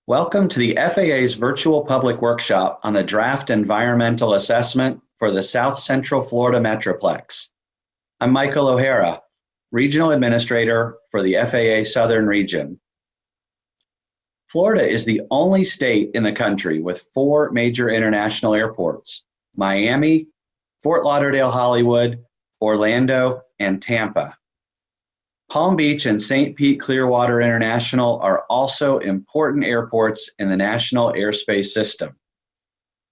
Welcome to the FAA's virtual public workshop on the draft environmental assessment for the South Central Florida Metroplex. I'm Michael O'Hara, Regional Administrator for the FAA Southern Region. Florida is the only state in the country with 4 major international airports: Miami, Fort Lauderdale, Hollywood, Orlando, and Tampa. Palm Beach and St. Pete Clearwater International are also important airports in the national airspace system.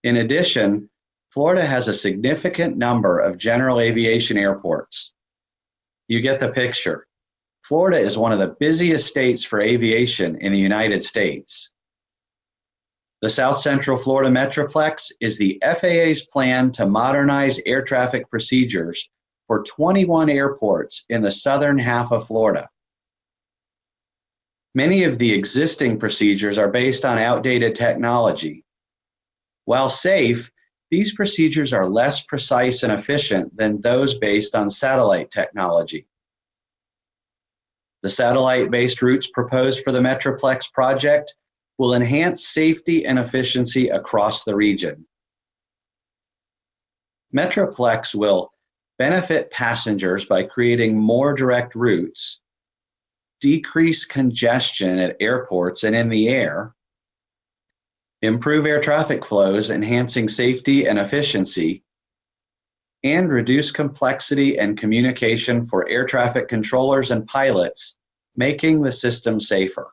In addition, Florida has a significant number of general aviation airports. You get the picture. Florida is one of the busiest states for aviation in the United States. The South Central Florida Metroplex is the FAA's plan to modernize air traffic procedures for 21 airports in the southern half of Florida. Many of the existing procedures are based on outdated technology. While safe, these procedures are less precise and efficient than those based on satellite technology. The satellite-based routes proposed for the Metroplex project will enhance safety and efficiency across the region. Metroplex will benefit passengers by creating more direct routes, decrease congestion at airports and in the air, improve air traffic flows, enhancing safety and efficiency, and reduce complexity and communication for air traffic controllers and pilots, making the system safer.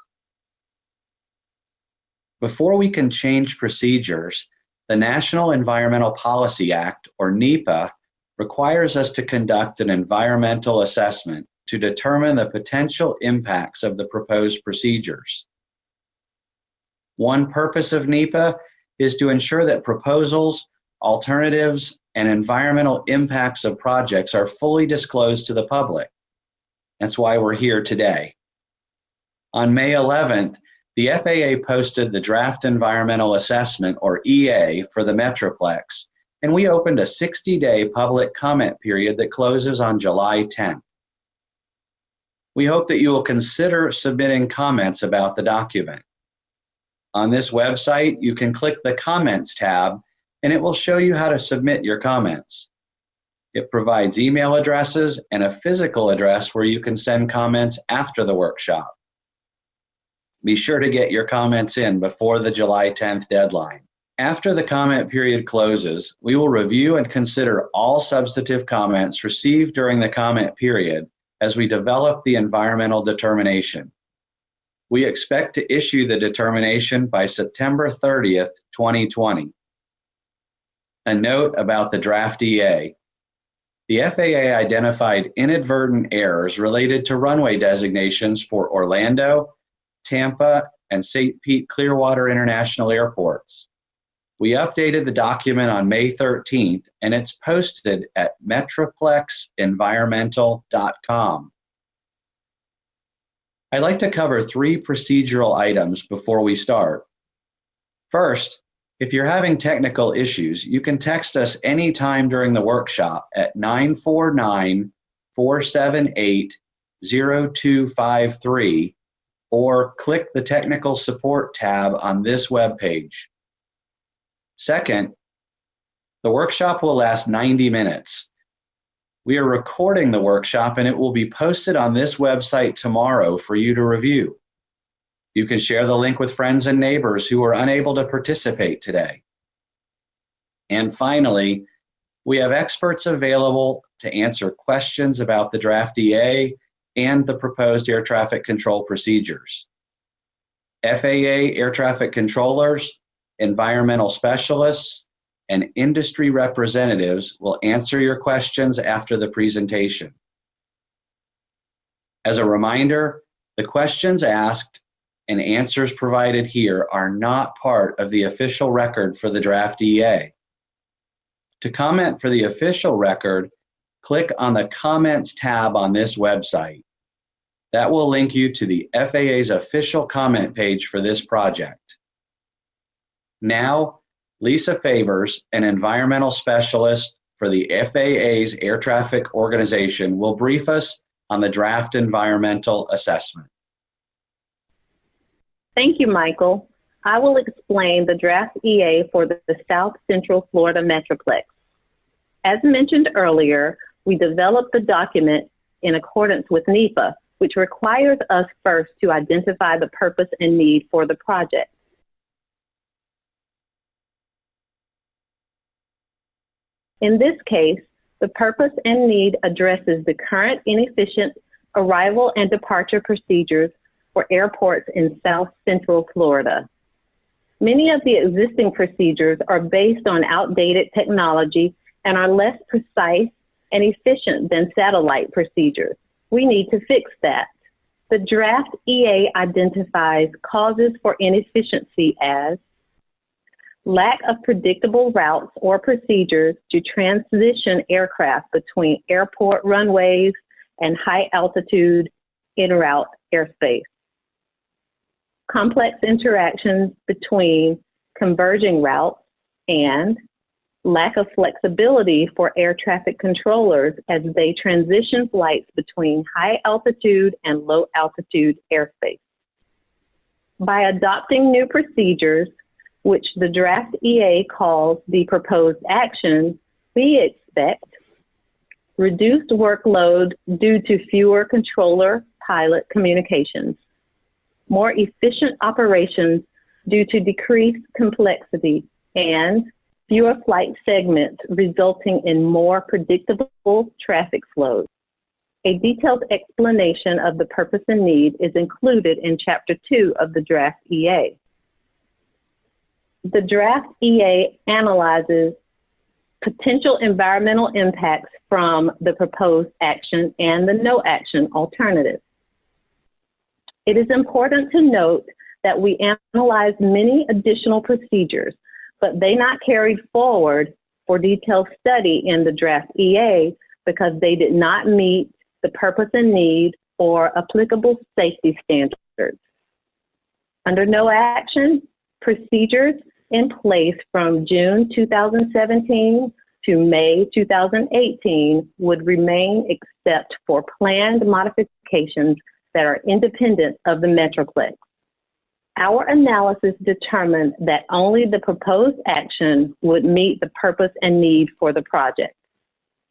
Before we can change procedures, the National Environmental Policy Act, or NEPA, requires us to conduct an environmental assessment to determine the potential impacts of the proposed procedures. One purpose of NEPA is to ensure that proposals, alternatives, and environmental impacts of projects are fully disclosed to the public. That's why we're here today. On May 11th, the FAA posted the Draft Environmental Assessment, or EA, for the Metroplex, and we opened a 60-day public comment period that closes on July 10th. We hope that you will consider submitting comments about the document. On this website, you can click the Comments tab, and it will show you how to submit your comments. It provides email addresses and a physical address where you can send comments after the workshop. Be sure to get your comments in before the July 10th deadline. After the comment period closes, we will review and consider all substantive comments received during the comment period as we develop the environmental determination. We expect to issue the determination by September 30th, 2020. A note about the draft EA. The FAA identified inadvertent errors related to runway designations for Orlando, Tampa, and St. Pete Clearwater International airports. We updated the document on May 13th, and it's posted at metroplexenvironmental.com. I'd like to cover 3 procedural items before we start. First, if you're having technical issues, you can text us anytime during the workshop at 949-478-0253 or click the Technical Support tab on this webpage. Second, the workshop will last 90 minutes. We are recording the workshop and it will be posted on this website tomorrow for you to review. You can share the link with friends and neighbors who are unable to participate today. And finally, we have experts available to answer questions about the draft EA and the proposed air traffic control procedures. FAA air traffic controllers, environmental specialists, and industry representatives will answer your questions after the presentation. As a reminder, the questions asked and answers provided here are not part of the official record for the draft EA. To comment for the official record, click on the Comments tab on this website. That will link you to the FAA's official comment page for this project. Now, Lisa Favors, an environmental specialist for the FAA's Air Traffic Organization, will brief us on the draft environmental assessment. Thank you, Michael. I will explain the draft EA for the South Central Florida Metroplex. As mentioned earlier, we developed the document in accordance with NEPA, which requires us first to identify the purpose and need for the project. In this case, the purpose and need addresses the current inefficient arrival and departure procedures for airports in South Central Florida. Many of the existing procedures are based on outdated technology and are less precise and efficient than satellite procedures. We need to fix that. The draft EA identifies causes for inefficiency as lack of predictable routes or procedures to transition aircraft between airport runways and high altitude en route airspace. Complex interactions between converging routes and lack of flexibility for air traffic controllers as they transition flights between high altitude and low altitude airspace. By adopting new procedures, which the draft EA calls the proposed action, we expect reduced workload due to fewer controller-pilot communications, more efficient operations due to decreased complexity, and fewer flight segments resulting in more predictable traffic flows. A detailed explanation of the purpose and need is included in Chapter 2 of the draft EA. The draft EA analyzes potential environmental impacts from the proposed action and the no action alternative. It is important to note that we analyzed many additional procedures, but they not carried forward for detailed study in the draft EA because they did not meet the purpose and need or applicable safety standards. Under no action, procedures in place from June 2017 to May 2018 would remain except for planned modifications that are independent of the Metroplex. Our analysis determined that only the proposed action would meet the purpose and need for the project.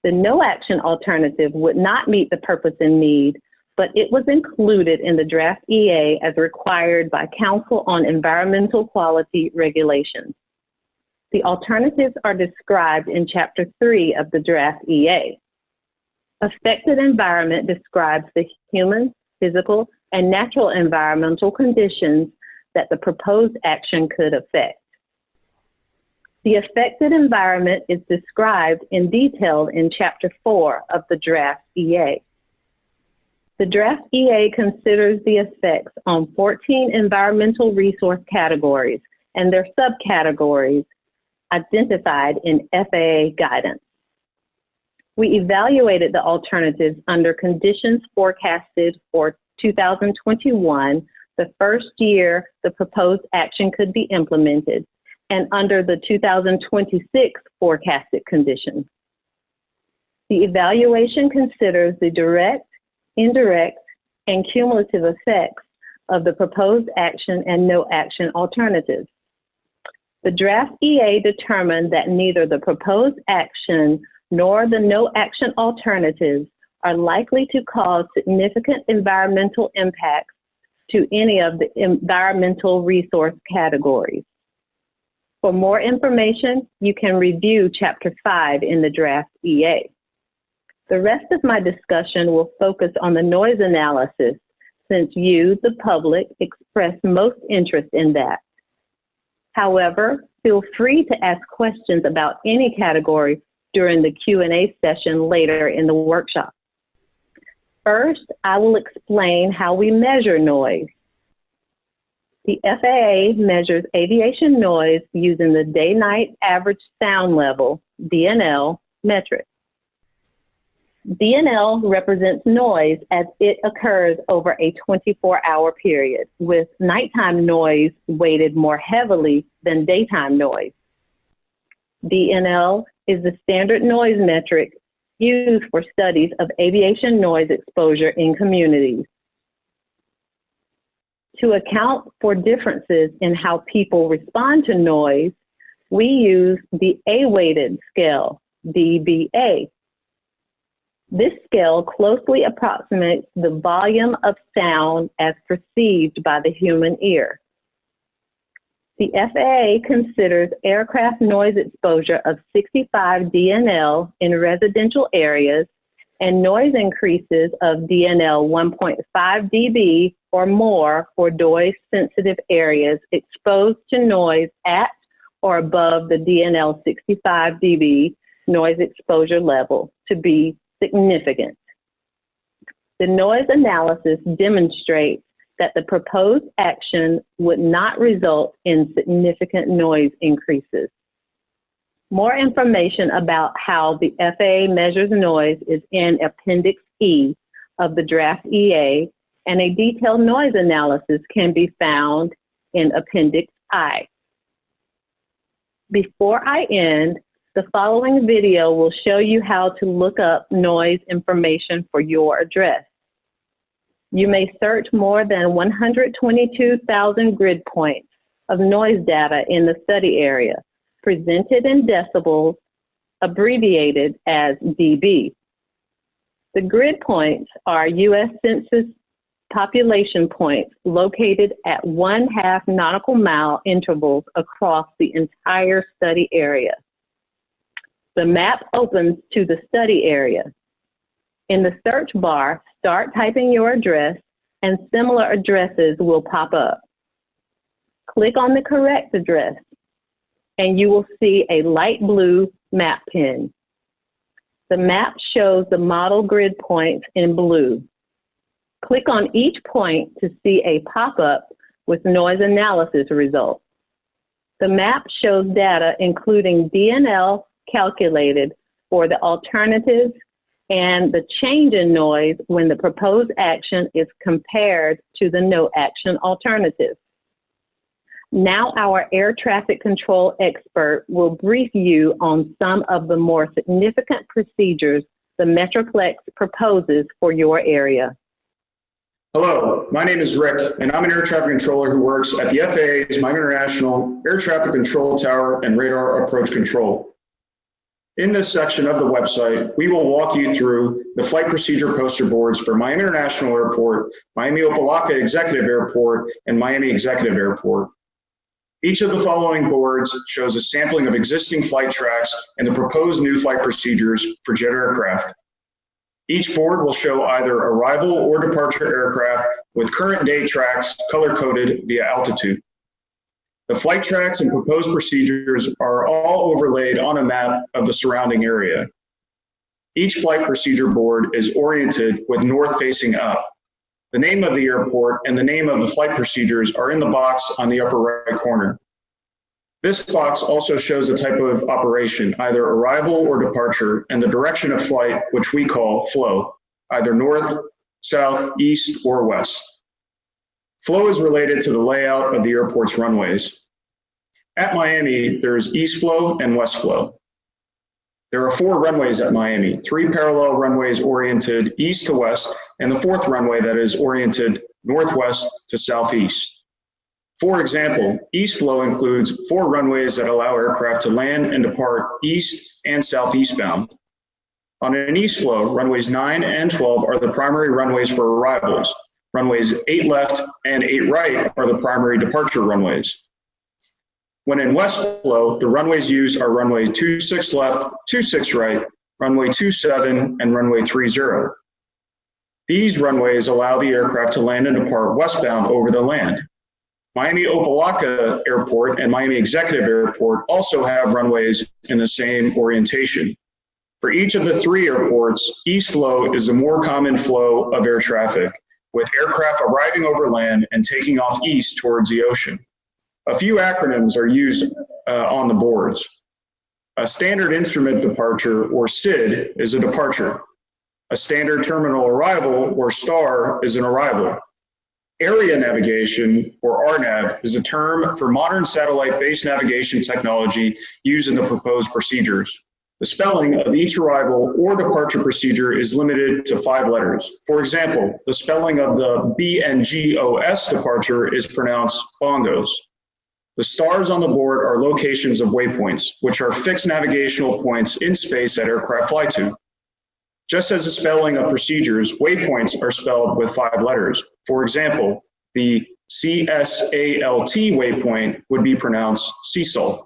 The no action alternative would not meet the purpose and need, but it was included in the draft EA as required by Council on Environmental Quality Regulations. The alternatives are described in Chapter 3 of the draft EA. Affected environment describes the human, physical, and natural environmental conditions that the proposed action could affect. The affected environment is described in detail in Chapter 4 of the draft EA. The draft EA considers the effects on 14 environmental resource categories and their subcategories identified in FAA guidance. We evaluated the alternatives under conditions forecasted for 2021, the first year the proposed action could be implemented, and under the 2026 forecasted conditions. The evaluation considers the direct, indirect, and cumulative effects of the proposed action and no action alternatives. The draft EA determined that neither the proposed action nor the no action alternatives are likely to cause significant environmental impacts to any of the environmental resource categories. For more information, you can review Chapter 5 in the draft EA. The rest of my discussion will focus on the noise analysis since you, the public, expressed most interest in that. However, feel free to ask questions about any category during the Q&A session later in the workshop. First, I will explain how we measure noise. The FAA measures aviation noise using the day-night average sound level, DNL, metric. DNL represents noise as it occurs over a 24-hour period, with nighttime noise weighted more heavily than daytime noise. DNL is the standard noise metric used for studies of aviation noise exposure in communities. To account for differences in how people respond to noise, we use the A-weighted scale, DBA. This scale closely approximates the volume of sound as perceived by the human ear. The FAA considers aircraft noise exposure of 65 dBl in residential areas and noise increases of dBl 1.5 dB or more for noise-sensitive areas exposed to noise at or above the dBl 65 dB noise exposure level to be significant. The noise analysis demonstrates that the proposed action would not result in significant noise increases. More information about how the FAA measures noise is in Appendix E of the draft EA, and a detailed noise analysis can be found in Appendix I. Before I end, the following video will show you how to look up noise information for your address. You may search more than 122,000 grid points of noise data in the study area, presented in decibels, abbreviated as dB. The grid points are U.S. Census population points located at 1/2 nautical mile intervals across the entire study area. The map opens to the study area. In the search bar, start typing your address and similar addresses will pop up. Click on the correct address and you will see a light blue map pin. The map shows the model grid points in blue. Click on each point to see a pop-up with noise analysis results. The map shows data including DNL calculated for the alternatives and the change in noise when the proposed action is compared to the no action alternative. Now our air traffic control expert will brief you on some of the more significant procedures the Metroplex proposes for your area. Hello, my name is Rick, and I'm an air traffic controller who works at the FAA's Miami International Air Traffic Control Tower and Radar Approach Control. In this section of the website, we will walk you through the flight procedure poster boards for Miami International Airport, Miami Opa-locka Executive Airport, and Miami Executive Airport. Each of the following boards shows a sampling of existing flight tracks and the proposed new flight procedures for jet aircraft. Each board will show either arrival or departure aircraft with current date tracks color-coded via altitude. The flight tracks and proposed procedures are all overlaid on a map of the surrounding area. Each flight procedure board is oriented with north facing up. The name of the airport and the name of the flight procedures are in the box on the upper right corner. This box also shows the type of operation, either arrival or departure, and the direction of flight, which we call flow, either north, south, east, or west. Flow is related to the layout of the airport's runways. At Miami, there is east flow and west flow. There are 4 runways at Miami, 3 parallel runways oriented east to west, and the 4th runway that is oriented northwest to southeast. For example, east flow includes 4 runways that allow aircraft to land and depart east and southeast bound. On an east flow, runways 9 and 12 are the primary runways for arrivals. Runways 8 left and 8 right are the primary departure runways. When in west flow, the runways used are runway 26 left, 26 right, runway 27, and runway 30. These runways allow the aircraft to land and depart westbound over the land. Miami Opa-locka Airport and Miami Executive Airport also have runways in the same orientation. For each of the 3 airports, east flow is the more common flow of air traffic, with aircraft arriving over land and taking off east towards the ocean. A few acronyms are used on the boards. A standard instrument departure, or SID, is a departure. A standard terminal arrival, or STAR, is an arrival. Area navigation, or RNAV, is a term for modern satellite-based navigation technology used in the proposed procedures. The spelling of each arrival or departure procedure is limited to 5 letters. For example, the spelling of the BNGOS departure is pronounced bongos. The stars on the board are locations of waypoints, which are fixed navigational points in space that aircraft fly to. Just as the spelling of procedures, waypoints are spelled with 5 letters. For example, the CSALT waypoint would be pronounced CSAL.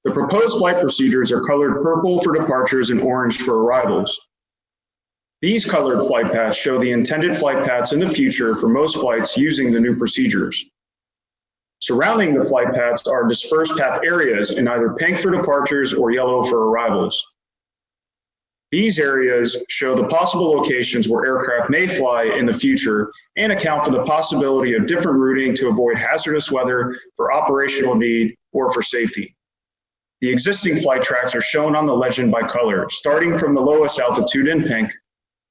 The proposed flight procedures are colored purple for departures and orange for arrivals. These colored flight paths show the intended flight paths in the future for most flights using the new procedures. Surrounding the flight paths are dispersed path areas in either pink for departures or yellow for arrivals. These areas show the possible locations where aircraft may fly in the future and account for the possibility of different routing to avoid hazardous weather for operational need or for safety. The existing flight tracks are shown on the legend by color, starting from the lowest altitude in pink,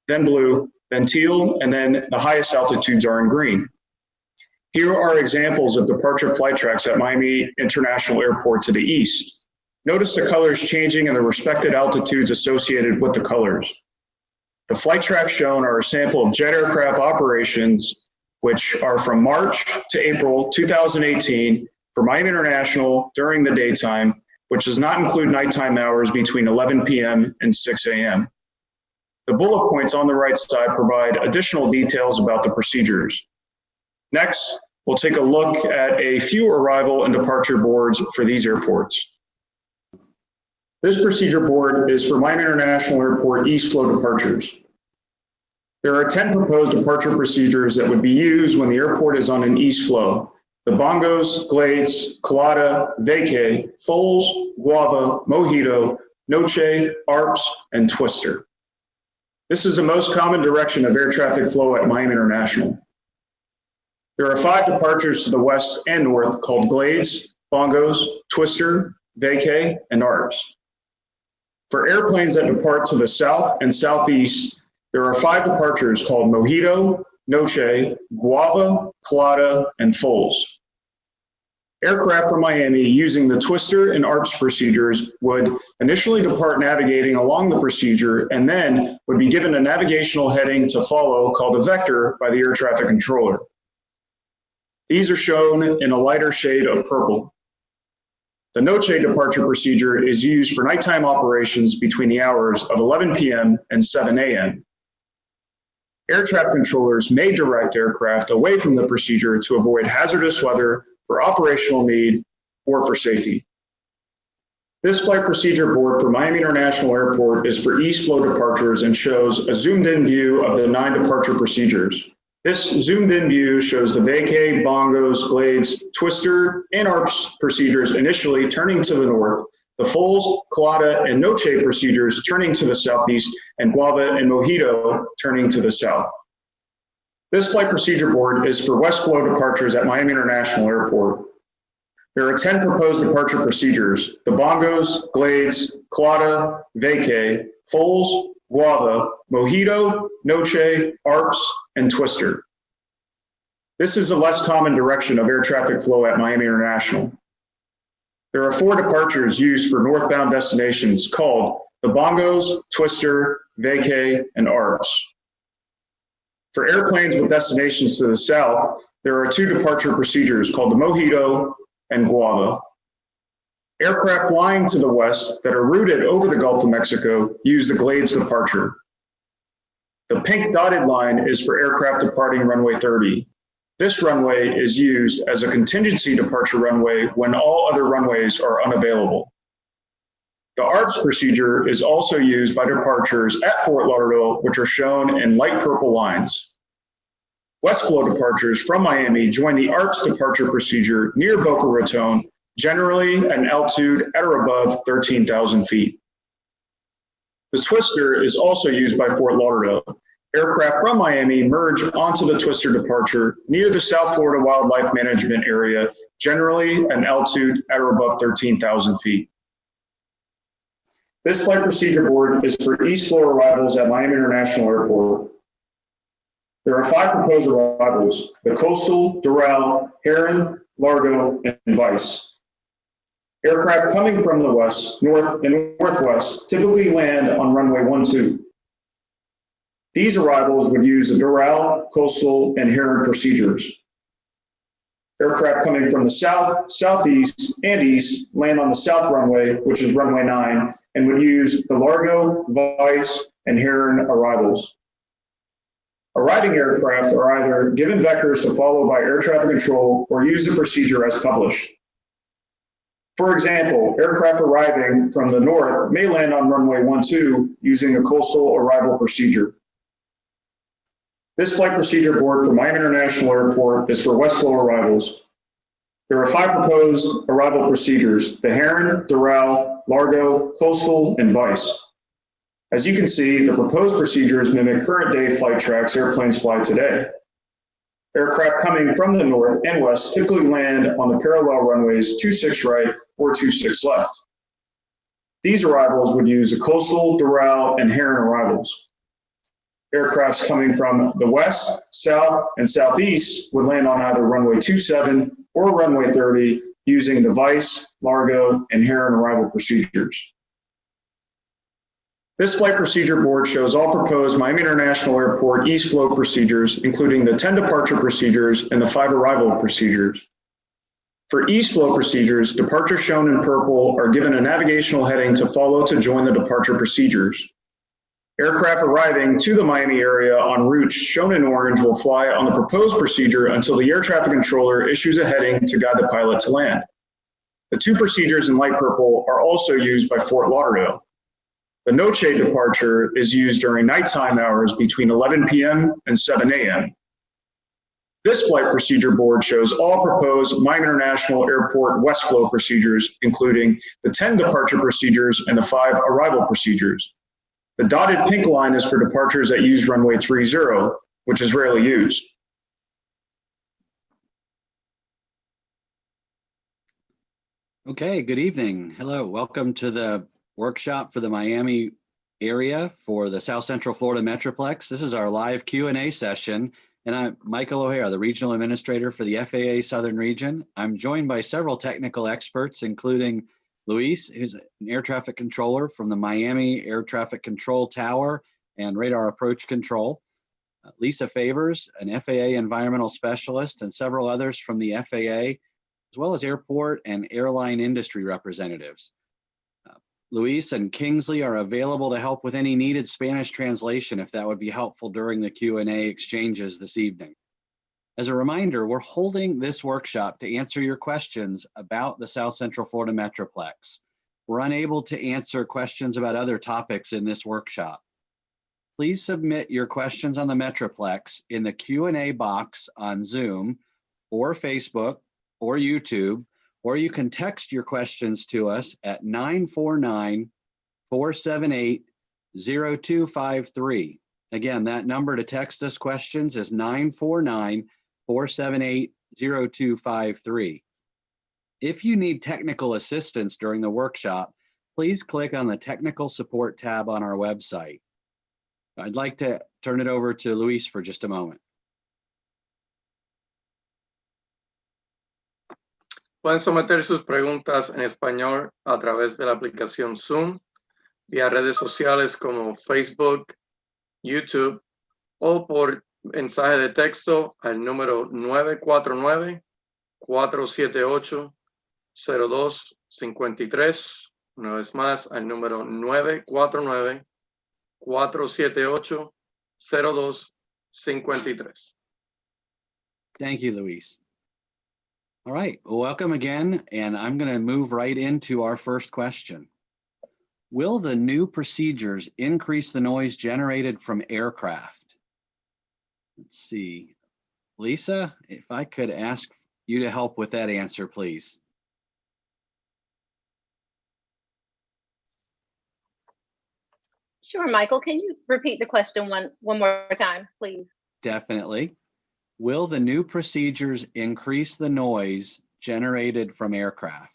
then blue, then teal, and then the highest altitudes are in green. Here are examples of departure flight tracks at Miami International Airport to the east. Notice the colors changing and the respective altitudes associated with the colors. The flight tracks shown are a sample of jet aircraft operations, which are from March to April 2018 for Miami International during the daytime, which does not include nighttime hours between 11 p.m. and 6 a.m. The bullet points on the right side provide additional details about the procedures. Next, we'll take a look at a few arrival and departure boards for these airports. This procedure board is for Miami International Airport East Flow departures. There are 10 proposed departure procedures that would be used when the airport is on an east flow. The bongos, glades, colada, vacay, foals, guava, mojito, noche, arps, and twister. This is the most common direction of air traffic flow at Miami International. There are 5 departures to the west and north called glades, bongos, twister, vacay, and arps. For airplanes that depart to the south and southeast, there are 5 departures called mojito, noche, guava, colada, and foals. Aircraft from Miami using the twister and ARPS procedures would initially depart navigating along the procedure and then would be given a navigational heading to follow called a vector by the air traffic controller. These are shown in a lighter shade of purple. The noche departure procedure is used for nighttime operations between the hours of 11 p.m. and 7 a.m. Air traffic controllers may direct aircraft away from the procedure to avoid hazardous weather for operational need or for safety. This flight procedure board for Miami International Airport is for east flow departures and shows a zoomed in view of the 9 departure procedures. This zoomed in view shows the vacay, bongos, glades, twister, and ARPS procedures initially turning to the north, the foals, colada, and noche procedures turning to the southeast, and guava and mojito turning to the south. This flight procedure board is for west flow departures at Miami International Airport. There are 10 proposed departure procedures: the bongos, glades, colada, vacay, foals, guava, mojito, noche, arps, and twister. This is a less common direction of air traffic flow at Miami International. There are 4 departures used for northbound destinations called the bongos, twister, vacay, and arps. For airplanes with destinations to the south, there are 2 departure procedures called the mojito and guava. Aircraft flying to the west that are routed over the Gulf of Mexico use the glades departure. The pink dotted line is for aircraft departing runway 30. This runway is used as a contingency departure runway when all other runways are unavailable. The ARPS procedure is also used by departures at Fort Lauderdale, which are shown in light purple lines. West flow departures from Miami join the ARPS departure procedure near Boca Raton, generally an altitude at or above 13,000 feet. The twister is also used by Fort Lauderdale. Aircraft from Miami merge onto the twister departure near the South Florida Wildlife Management Area, generally an altitude at or above 13,000 feet. This flight procedure board is for east flow arrivals at Miami International Airport. There are 5 proposed arrivals: the Coastal, Doral, Heron, Largo, and Vice. Aircraft coming from the west, north, and northwest typically land on runway 12. These arrivals would use the Doral, coastal, and Heron procedures. Aircraft coming from the south, southeast, and east land on the south runway, which is runway 9, and would use the Largo, Vice, and Heron arrivals. Arriving aircraft are either given vectors to follow by air traffic control or use the procedure as published. For example, aircraft arriving from the north may land on runway 12 using the coastal arrival procedure. This flight procedure board for Miami International Airport is for west flow arrivals. There are 5 proposed arrival procedures: the Heron, Doral, Largo, coastal, and Vice. As you can see, the proposed procedures mimic current day flight tracks airplanes fly today. Aircraft coming from the north and west typically land on the parallel runways 26 right or 26 left. These arrivals would use the coastal, Doral, and Heron arrivals. Aircrafts coming from the west, south, and southeast would land on either runway 27 or runway 30 using the Vice, Largo, and Heron arrival procedures. This flight procedure board shows all proposed Miami International Airport east flow procedures, including the 10 departure procedures and the 5 arrival procedures. For east flow procedures, departures shown in purple are given a navigational heading to follow to join the departure procedures. Aircraft arriving to the Miami area on routes shown in orange will fly on the proposed procedure until the air traffic controller issues a heading to guide the pilot to land. The 2 procedures in light purple are also used by Fort Lauderdale. The Noche departure is used during nighttime hours between 11 p.m. and 7 a.m. This flight procedure board shows all proposed Miami International Airport west flow procedures, including the 10 departure procedures and the 5 arrival procedures. The dotted pink line is for departures that use runway 30, which is rarely used. Okay, good evening. Hello, welcome to the workshop for the Miami area for the South Central Florida Metroplex. This is our live Q&A session, and I'm Michael O'Hara, the Regional Administrator for the FAA Southern Region. I'm joined by several technical experts, including Luis, who's an air traffic controller from the Miami Air Traffic Control Tower and Radar Approach Control, Lisa Favors, an FAA environmental specialist, and several others from the FAA, as well as airport and airline industry representatives. Luis and Kingsley are available to help with any needed Spanish translation if that would be helpful during the Q&A exchanges this evening. As a reminder, we're holding this workshop to answer your questions about the South Central Florida Metroplex. We're unable to answer questions about other topics in this workshop. Please submit your questions on the Metroplex in the Q&A box on Zoom or Facebook or YouTube, or you can text your questions to us at 949-478-0253. Again, that number to text us questions is 949-478-0253. If you need technical assistance during the workshop, please click on the Technical Support tab on our website. I'd like to turn it over to Luis for just a moment. Pueden someter sus preguntas en español a través de la aplicación Zoom, vía redes sociales como Facebook, YouTube o por mensaje de texto al número 949-478-0253. Una vez más, al número 949-478-0253. Thank you, Luis. All right, well, welcome again, and I'm going to move right into our first question. Will the new procedures increase the noise generated from aircraft? Let's see. Lisa, if I could ask you to help with that answer, please. Sure, Michael, can you repeat the question one more time, please? Definitely. Will the new procedures increase the noise generated from aircraft?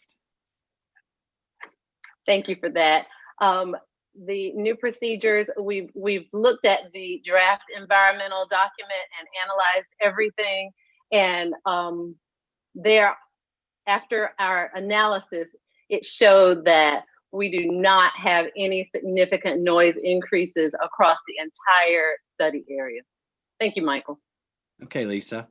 Thank you for that. The new procedures, we've looked at the draft environmental document and analyzed everything. And after our analysis, it showed that we do not have any significant noise increases across the entire study area. Thank you, Michael. Okay, Lisa.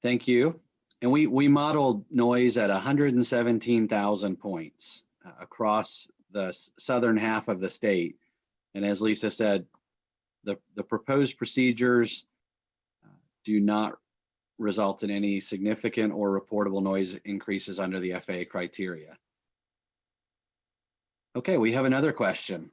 Thank you. And we modeled noise at 117,000 points across the southern half of the state. And as Lisa said, the proposed procedures do not result in any significant or reportable noise increases under the FAA criteria. Okay, we have another question.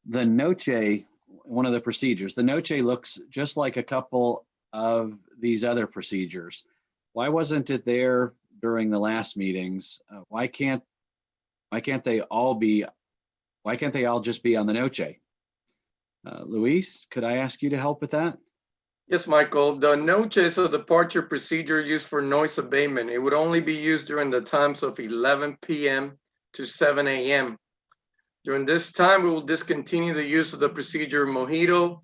The NOCHE, one of the procedures, the NOCHE looks just like a couple of these other procedures. Why wasn't it there during the last meetings? Why can't they all just be on the NOCHE? Luis, could I ask you to help with that? Yes, Michael. The NOCHE is a departure procedure used for noise abatement. It would only be used during the times of 11 p.m. to 7 a.m. During this time, we will discontinue the use of the procedure Mojito,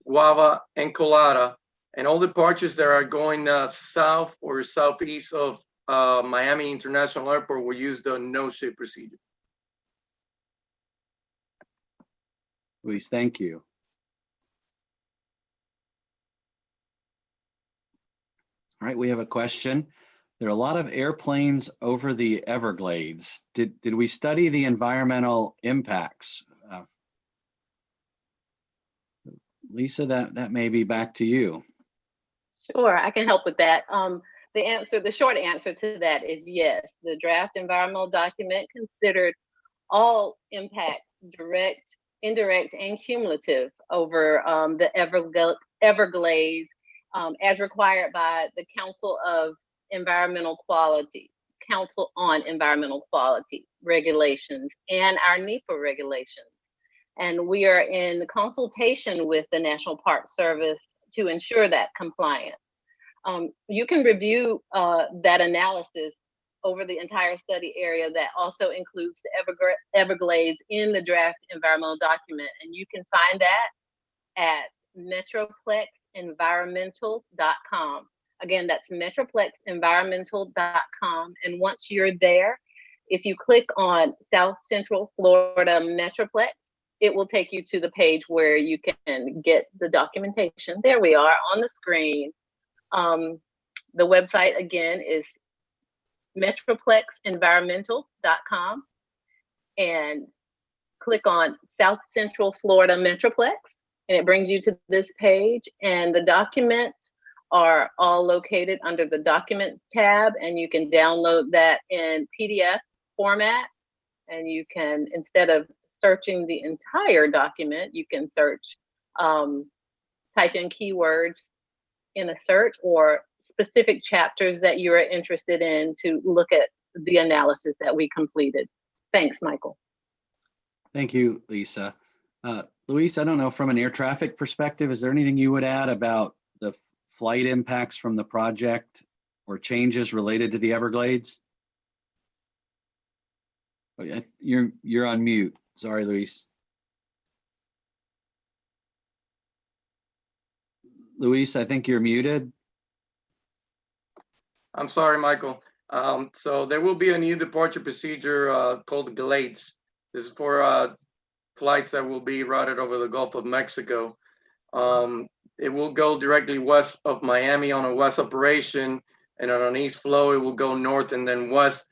Guava, and Colada, and all departures that are going south or southeast of Miami International Airport will use the NOCHE procedure. Luis, thank you. All right, we have a question. There are a lot of airplanes over the Everglades. Did we study the environmental impacts? Lisa, that may be back to you. Sure, I can help with that. The short answer to that is yes. The draft environmental document considered all impacts, direct, indirect, and cumulative over the Everglades as required by the Council on Environmental Quality regulations and our NEPA regulations. And we are in consultation with the National Park Service to ensure that compliance. You can review that analysis over the entire study area that also includes the Everglades in the draft environmental document. And you can find that at metroplexenvironmental.com. Again, that's metroplexenvironmental.com. And once you're there, if you click on South Central Florida Metroplex, it will take you to the page where you can get the documentation. There we are on the screen. The website again is metroplexenvironmental.com and click on South Central Florida Metroplex and it brings you to this page, and the documents are all located under the Documents tab, and you can download that in PDF format, and you can, instead of searching the entire document, you can search, type in keywords in a search or specific chapters that you are interested in to look at the analysis that we completed. Thanks, Michael. Thank you, Lisa. Luis, I don't know, from an air traffic perspective, is there anything you would add about the flight impacts from the project or changes related to the Everglades? You're on mute. Sorry, Luis. Luis, I think you're muted. I'm sorry, Michael. So there will be a new departure procedure called Glades. This is for flights that will be routed over the Gulf of Mexico. It will go directly west of Miami on a west operation, and on an east flow, it will go north and then west.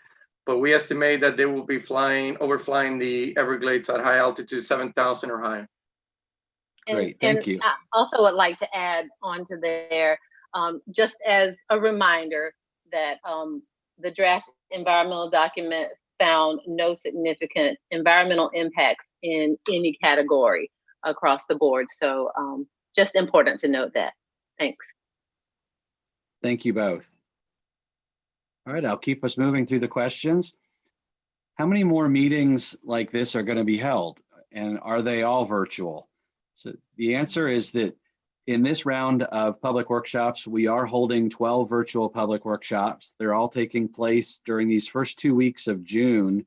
But we estimate that they will be overflying the Everglades at high altitude, 7,000 or higher. Great, thank you. I also would like to add on to there, just as a reminder that the draft environmental document found no significant environmental impacts in any category across the board. So just important to note that. Thanks. Thank you both. All right, I'll keep us moving through the questions. How many more meetings like this are going to be held, and are they all virtual? So the answer is that in this round of public workshops, we are holding 12 virtual public workshops. They're all taking place during these first 2 weeks of June,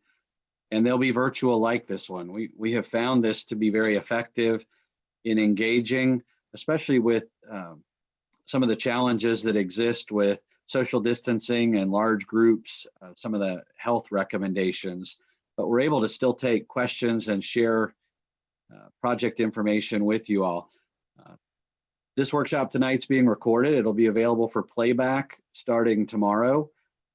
and they'll be virtual like this one. We have found this to be very effective in engaging, especially with some of the challenges that exist with social distancing and large groups, some of the health recommendations, but we're able to still take questions and share project information with you all. This workshop tonight's being recorded. It'll be available for playback starting tomorrow.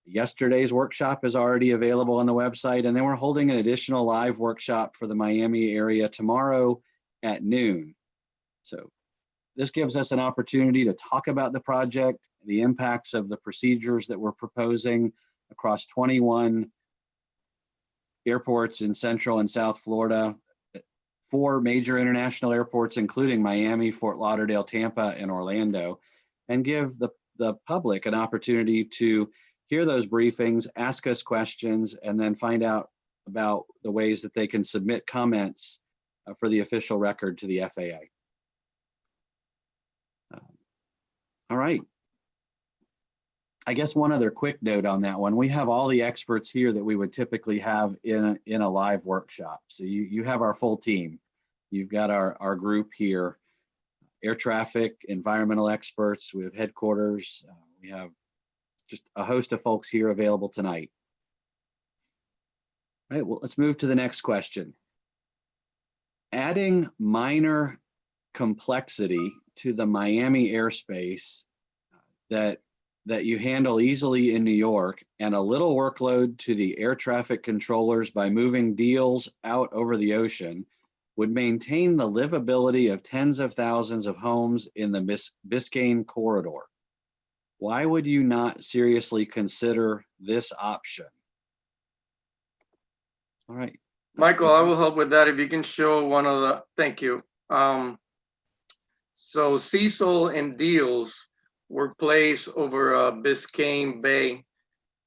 Yesterday's workshop is already available on the website, and then we're holding an additional live workshop for the Miami area tomorrow at noon. So this gives us an opportunity to talk about the project, the impacts of the procedures that we're proposing across 21 airports in Central and South Florida, 4 major international airports, including Miami, Fort Lauderdale, Tampa, and Orlando, and give the public an opportunity to hear those briefings, ask us questions, and then find out about the ways that they can submit comments for the official record to the FAA. All right. I guess one other quick note on that one. We have all the experts here that we would typically have in a live workshop. So you have our full team. You've got our group here, air traffic, environmental experts. We have headquarters. We have just a host of folks here available tonight. All right, well, let's move to the next question. Adding minor complexity to the Miami airspace that you handle easily in New York, and a little workload to the air traffic controllers by moving deals out over the ocean would maintain the livability of tens of thousands of homes in the Biscayne corridor. Why would you not seriously consider this option? All right. Michael, I will help with that. If you can show one of the, thank you. So Cecil and deals were placed over Biscayne Bay,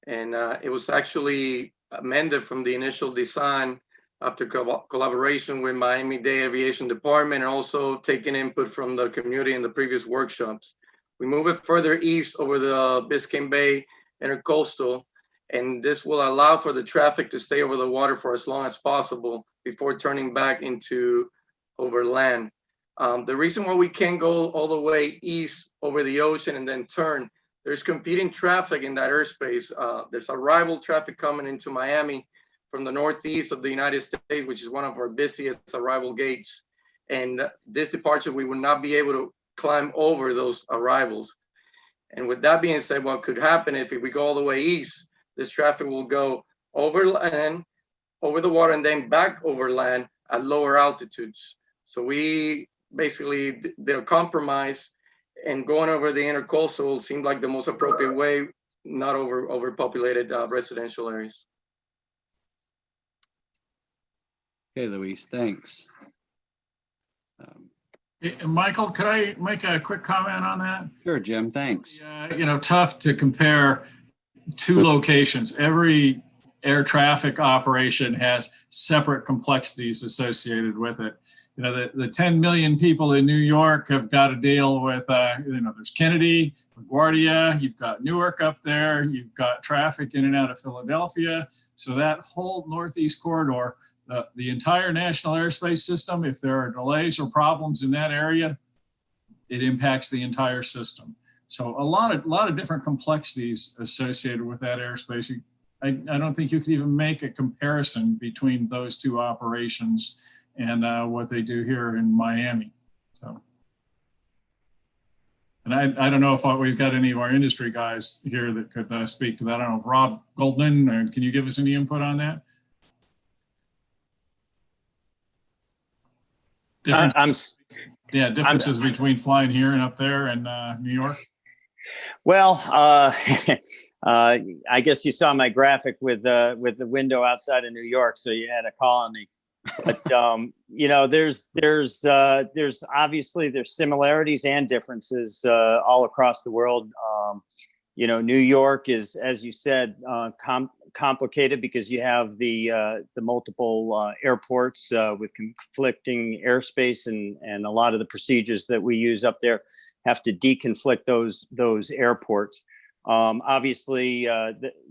and it was actually amended from the initial design after collaboration with Miami-Dade Aviation Department, and also taking input from the community in the previous workshops. We move it further east over the Biscayne Bay intercoastal, and this will allow for the traffic to stay over the water for as long as possible before turning back into over land. The reason why we can't go all the way east over the ocean and then turn, there's competing traffic in that airspace. There's arrival traffic coming into Miami from the northeast of the United States, which is one of our busiest arrival gates. And this departure, we would not be able to climb over those arrivals. And with that being said, what could happen if we go all the way east, this traffic will go over land, over the water, and then back over land at lower altitudes. So we basically did a compromise, and going over the intercoastal seemed like the most appropriate way, not over overpopulated residential areas. Okay, Luis, thanks. Michael, could I make a quick comment on that? Sure, Jim, thanks. Tough to compare 2 locations. Every air traffic operation has separate complexities associated with it. The 10 million people in New York have got to deal with, there's Kennedy, LaGuardia, you've got Newark up there, you've got traffic in and out of Philadelphia. So that whole Northeast corridor, the entire national airspace system, if there are delays or problems in that area, it impacts the entire system. So a lot of different complexities associated with that airspace. I don't think you could even make a comparison between those 2 operations and what they do here in Miami. So, and I don't know if we've got any of our industry guys here that could speak to that. I don't know, Rob Goldman, can you give us any input on that? Differences between flying here and up there in New York. Well, I guess you saw my graphic with the window outside of New York, so you had a colony. But there's obviously similarities and differences all across the world. New York is, as you said, complicated because you have the multiple airports with conflicting airspace, and a lot of the procedures that we use up there have to deconflict those airports. Obviously,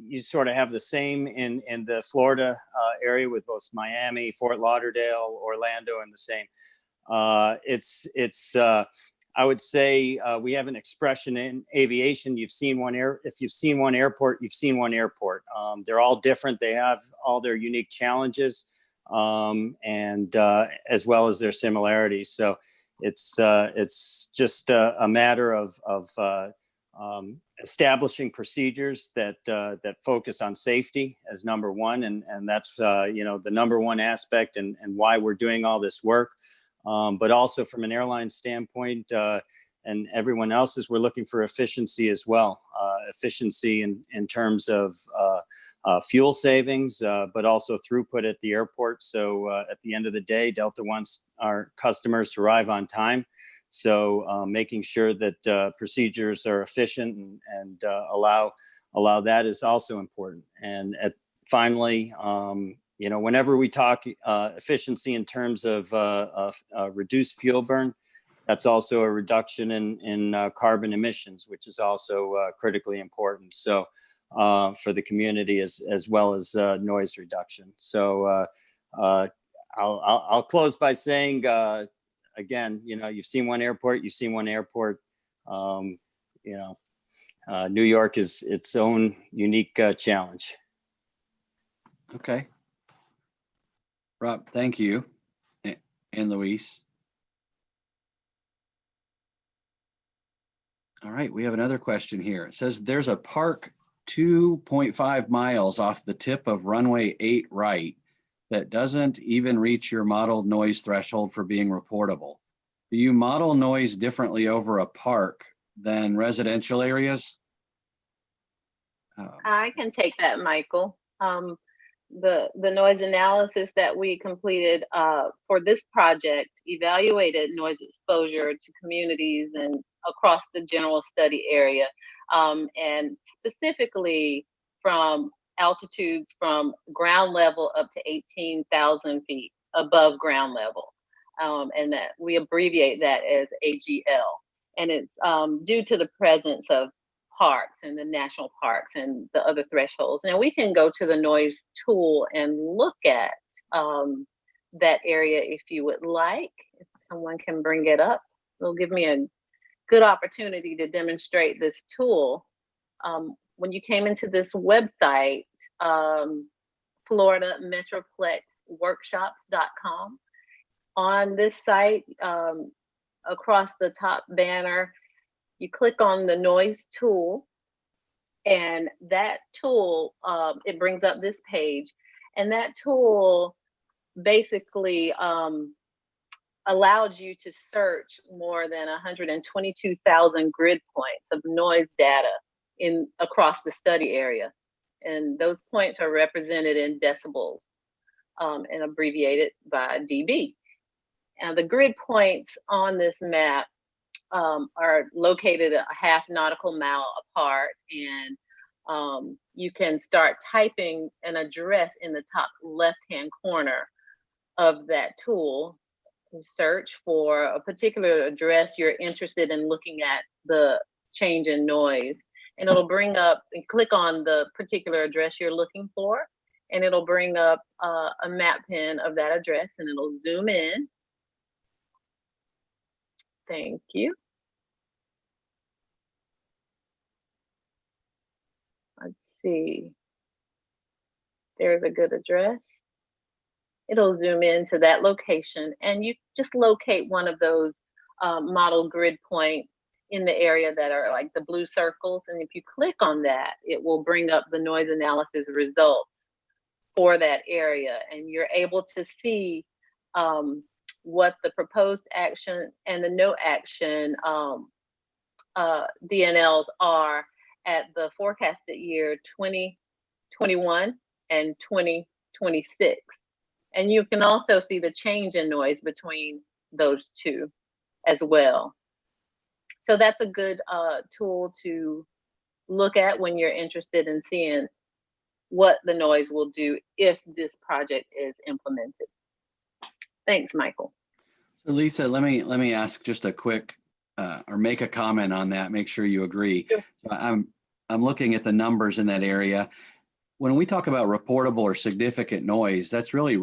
you sort of have the same in the Florida area with both Miami, Fort Lauderdale, Orlando, and the same. I would say we have an expression in aviation. If you've seen one airport, you've seen one airport. They're all different. They have all their unique challenges, and as well as their similarities. So it's just a matter of establishing procedures that focus on safety as number one, and that's the number one aspect, and why we're doing all this work. But also from an airline standpoint, and everyone else's, we're looking for efficiency as well. Efficiency in terms of fuel savings, but also throughput at the airport. So at the end of the day, Delta wants our customers to arrive on time. So making sure that procedures are efficient and allow that is also important. And finally, whenever we talk efficiency in terms of reduced fuel burn, that's also a reduction in carbon emissions, which is also critically important. So for the community as well as noise reduction. So I'll close by saying, again, you've seen one airport, you've seen one airport. New York is its own unique challenge. Okay. Rob, thank you. And Luis. All right, we have another question here. It says there's a park 2.5 miles off the tip of runway 8 right that doesn't even reach your modeled noise threshold for being reportable. Do you model noise differently over a park than residential areas? I can take that, Michael. The noise analysis that we completed for this project evaluated noise exposure to communities and across the general study area, and specifically from altitudes from ground level up to 18,000 feet above ground level, and that we abbreviate that as AGL. And it's due to the presence of parks and the national parks and the other thresholds. Now we can go to the noise tool and look at that area if you would like. If someone can bring it up, it'll give me a good opportunity to demonstrate this tool. When you came into this website, Florida Metroplex workshops.com, on this site, across the top banner, you click on the noise tool, and that tool, it brings up this page, and that tool basically allows you to search more than 122,000 grid points of noise data across the study area. And those points are represented in decibels and abbreviated by dB. And the grid points on this map are located a half nautical mile apart, and you can start typing an address in the top left-hand corner of that tool. Search for a particular address you're interested in looking at the change in noise, and it'll bring up, and click on the particular address you're looking for, and it'll bring up a map pin of that address, and it'll zoom in. Thank you. Let's see. There's a good address. It'll zoom into that location, and you just locate one of those model grid points in the area that are like the blue circles. And if you click on that, it will bring up the noise analysis results for that area. And you're able to see what the proposed action and the no action DNLs are at the forecasted year 2021 and 2026. And you can also see the change in noise between those two as well. So that's a good tool to look at when you're interested in seeing what the noise will do if this project is implemented. Thanks, Michael. So Lisa, let me ask just a quick or make a comment on that. Make sure you agree. Sure. I'm looking at the numbers in that area. when we talk about reportable or significant noise, that's really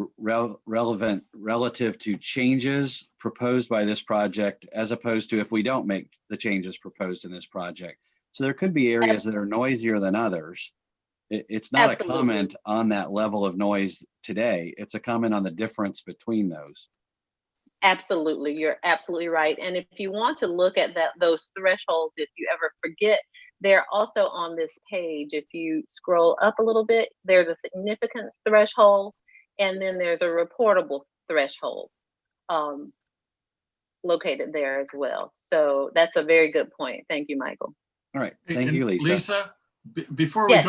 relevant relative to changes proposed by this project, as opposed to if we don't make the changes proposed in this project. So there could be areas that are noisier than others. It's not Absolutely. a comment on that level of noise today. It's a comment on the difference between those. Absolutely, you're absolutely right. And if you want to look at those thresholds, if you ever forget, they're also on this page. If you scroll up a little bit, there's a significance threshold, and then there's a reportable threshold located there as well. So that's a very good point. Thank you, Michael. All right, thank you, Lisa. Lisa, before Yes.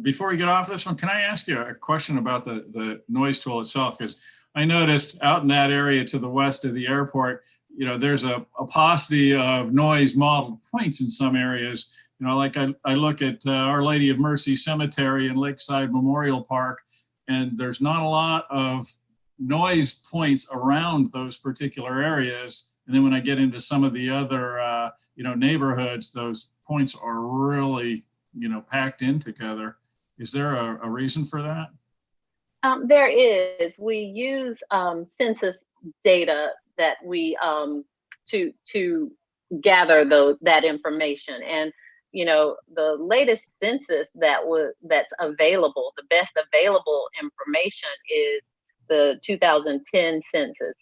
before we get off this one, can I ask you a question about the noise tool itself? Because I noticed out in that area to the west of the airport, there's a paucity of noise modeled points in some areas. Like I look at Our Lady of Mercy Cemetery and Lakeside Memorial Park, and there's not a lot of noise points around those particular areas. And then when I get into some of the other, neighborhoods, those points are really, packed in together. Is there a reason for that? There is. We use census data that we to gather that information, and the latest census that's available, the best available information is the 2010 census,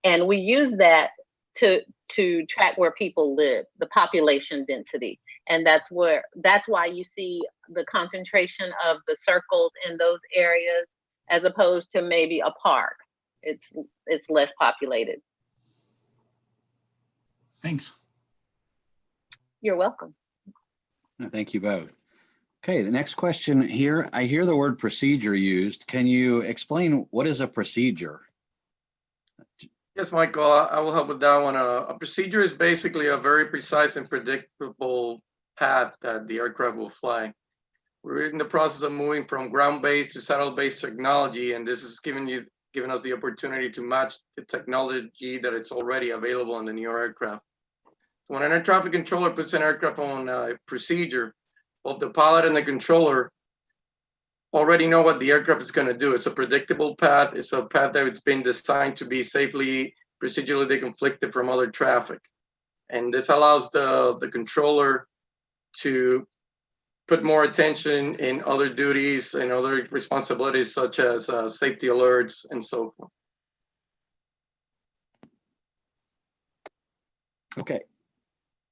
and we use that to track where people live, the population density. And that's why you see the concentration of the circles in those areas, as opposed to maybe a park. It's less populated. Thanks. You're welcome. Thank you both. Okay, the next question here. I hear the word procedure used. Can you explain what is a procedure? Yes, Michael, I will help with that one. A procedure is basically a very precise and predictable path that the aircraft will fly. We're in the process of moving from ground-based to satellite-based technology, and this is giving us the opportunity to match the technology that is already available in the new aircraft. So when an air traffic controller puts an aircraft on a procedure, both the pilot and the controller already know what the aircraft is going to do. It's a predictable path. It's a path that it's been designed to be safely, procedurally deconflicted from other traffic. And this allows the controller to put more attention in other duties and other responsibilities, such as safety alerts and so forth. Okay.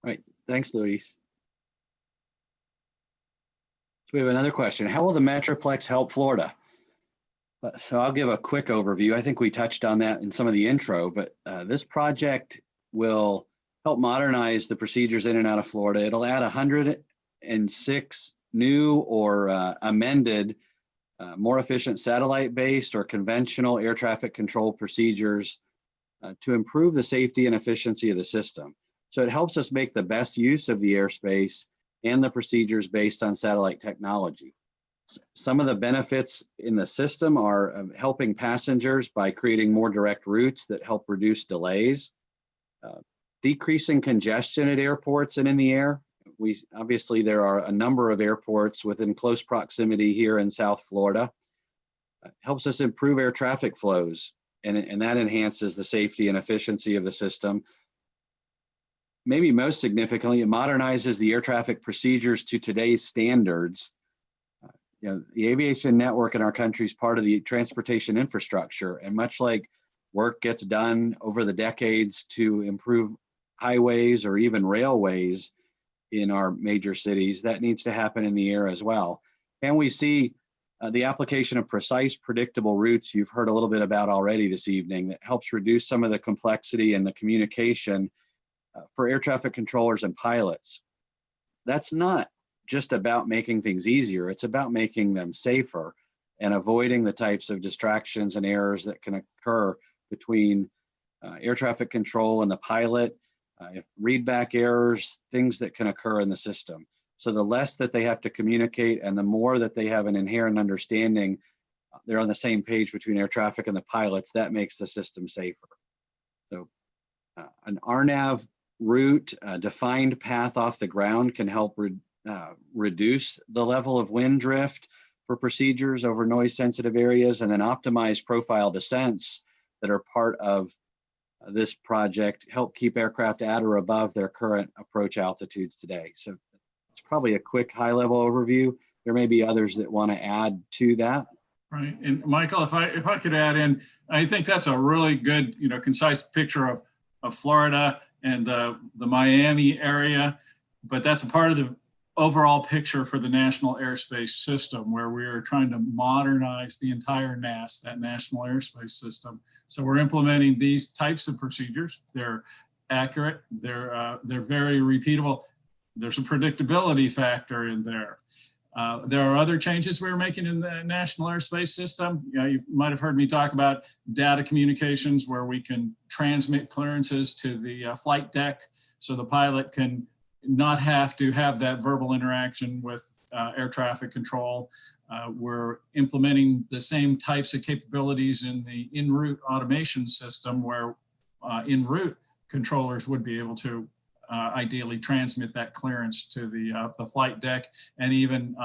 All right. Thanks, Luis. So we have another question. How will the Metroplex help Florida? So I'll give a quick overview. I think we touched on that in some of the intro, but this project will help modernize the procedures in and out of Florida. It'll add 106 new or amended, more efficient satellite-based or conventional air traffic control procedures to improve the safety and efficiency of the system. So it helps us make the best use of the airspace and the procedures based on satellite technology. Some of the benefits in the system are helping passengers by creating more direct routes that help reduce delays, decreasing congestion at airports and in the air. Obviously, there are a number of airports within close proximity here in South Florida. Helps us improve air traffic flows, and that enhances the safety and efficiency of the system. Maybe most significantly, it modernizes the air traffic procedures to today's standards. The aviation network in our country is part of the transportation infrastructure, and much like work gets done over the decades to improve highways or even railways in our major cities, that needs to happen in the air as well. And we see the application of precise, predictable routes you've heard a little bit about already this evening that helps reduce some of the complexity and the communication for air traffic controllers and pilots. That's not just about making things easier, it's about making them safer and avoiding the types of distractions and errors that can occur between air traffic control and the pilot, if readback errors, things that can occur in the system. So the less that they have to communicate and the more that they have an inherent understanding, they're on the same page between air traffic and the pilots, that makes the system safer. So an RNAV route, a defined path off the ground, can help reduce the level of wind drift for procedures over noise sensitive areas, and then optimize profile descents that are part of this project, help keep aircraft at or above their current approach altitudes today. So it's probably a quick high level overview. There may be others that want to add to that. Right. And Michael, if I could add in, I think that's a really good, concise picture of Florida and the Miami area, but that's a part of the overall picture for the National Airspace System, where we are trying to modernize the entire NAS, that National Airspace System. So we're implementing these types of procedures. They're accurate. They're very repeatable. There's a predictability factor in there. There are other changes we're making in the National Airspace System. You might have heard me talk about data communications, where we can transmit clearances to the flight deck, so the pilot can not have to have that verbal interaction with air traffic control. We're implementing the same types of capabilities in the en route automation system, where en route controllers would be able to ideally transmit that clearance to the flight deck, and even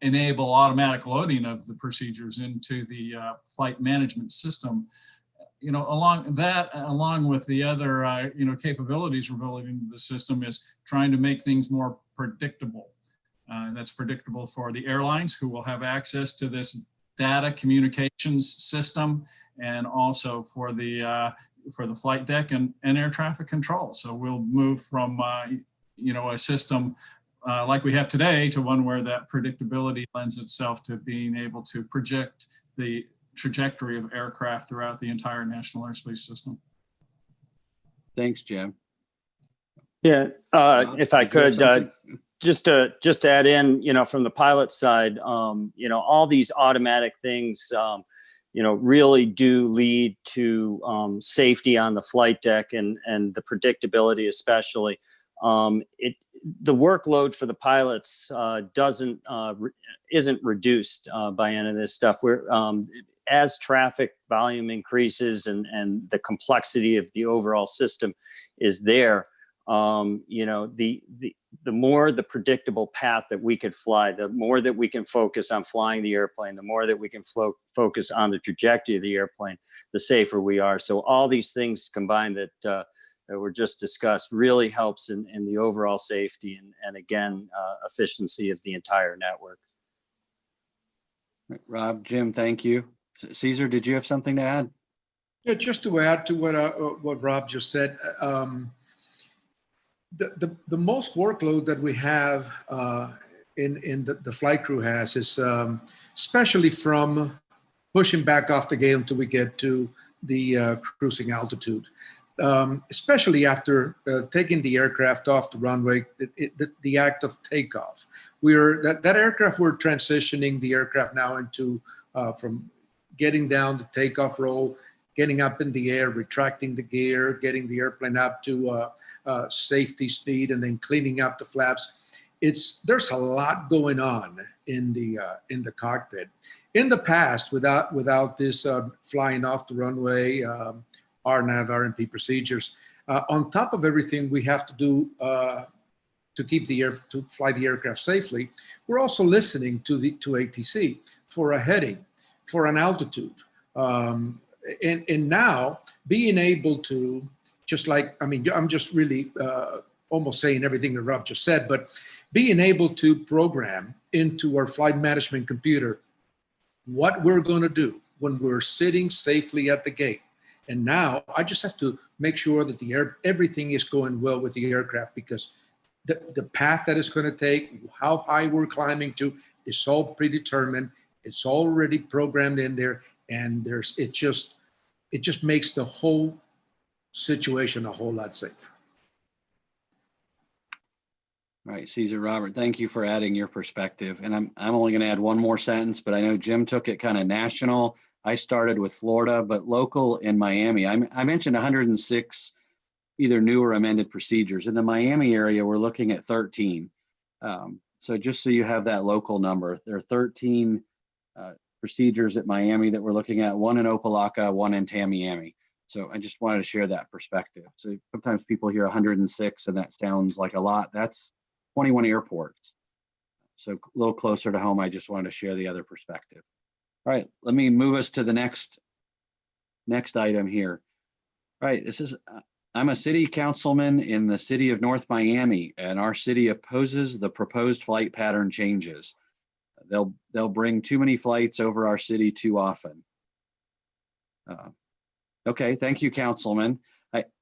enable automatic loading of the procedures into the flight management system. Along with the other capabilities we're building into the system, is trying to make things more predictable. That's predictable for the airlines, who will have access to this data communications system, and also for the flight deck and air traffic control. So we'll move from a system like we have today to one where that predictability lends itself to being able to project the trajectory of aircraft throughout the entire National Airspace System. Thanks, Jim. Yeah, if I could, just to add in, from the pilot side, all these automatic things, really do lead to safety on the flight deck, and the predictability, especially. The workload for the pilots isn't reduced by any of this stuff. As traffic volume increases and the complexity of the overall system is there, the more the predictable path that we could fly, the more that we can focus on flying the airplane, the more that we can focus on the trajectory of the airplane, the safer we are. So all these things combined that were just discussed really helps in the overall safety and again, efficiency of the entire network. Rob, Jim, thank you. Caesar, did you have something to add? Yeah, just to add to what Rob just said, the most workload that we have in the flight crew has is especially from pushing back off the gate until we get to the cruising altitude. Especially after taking the aircraft off the runway, the act of takeoff. That aircraft, we're transitioning the aircraft now into from getting down the takeoff roll, getting up in the air, retracting the gear, getting the airplane up to safety speed, and then cleaning up the flaps. There's a lot going on in the cockpit. In the past, without this flying off the runway, RNAV, RNP procedures, on top of everything we have to do to fly the aircraft safely, we're also listening to ATC for a heading, for an altitude. And now being able to, I'm just really almost saying everything that Rob just said, but being able to program into our flight management computer what we're going to do when we're sitting safely at the gate. And now I just have to make sure that everything is going well with the aircraft, because the path that it's going to take, how high we're climbing to, is all predetermined. It's already programmed in there, and it just makes the whole situation a whole lot safer. All right, Caesar, Robert, thank you for adding your perspective. And I'm only going to add one more sentence, but I know Jim took it kind of national. I started with Florida, but local in Miami. I mentioned 106 either new or amended procedures. In the Miami area, we're looking at 13. So just so you have that local number, there are 13 procedures at Miami that we're looking at, one in Opelika, one in Tamiami. So I just wanted to share that perspective. So sometimes people hear 106 and that sounds like a lot. That's 21 airports. So a little closer to home, I just wanted to share the other perspective. All right, let me move us to the next item here. All right, this is, I'm a city councilman in the city of North Miami, and our city opposes the proposed flight pattern changes. They'll bring too many flights over our city too often. Okay, thank you, Councilman.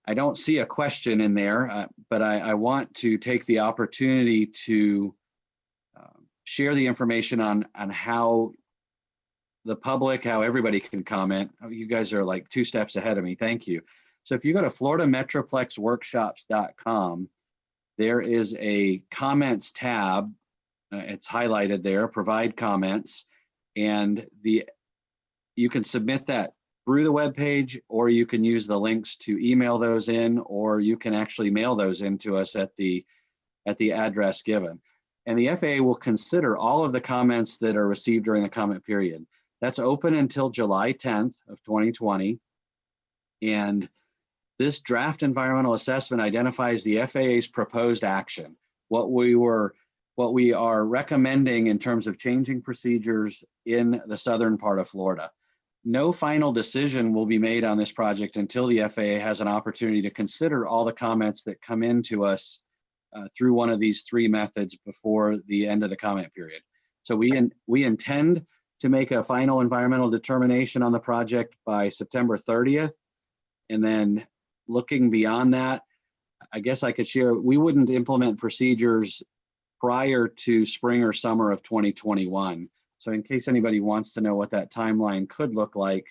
I don't see a question in there, but I want to take the opportunity to share the information on how the public, how everybody can comment. Oh, you guys are like 2 steps ahead of me. Thank you. So if you go to floridametroplexworkshops.com, there is a comments tab. It's highlighted there, provide comments, and you can submit that through the web page, or you can use the links to email those in, or you can actually mail those in to us at the address given. And the FAA will consider all of the comments that are received during the comment period. That's open until July 10th of 2020. And this draft environmental assessment identifies the FAA's proposed action, what we are recommending in terms of changing procedures in the southern part of Florida. No final decision will be made on this project until the FAA has an opportunity to consider all the comments that come into us through one of these 3 methods before the end of the comment period. So we intend to make a final environmental determination on the project by September 30th. And then looking beyond that, I guess I could share, we wouldn't implement procedures prior to spring or summer of 2021. So in case anybody wants to know what that timeline could look like,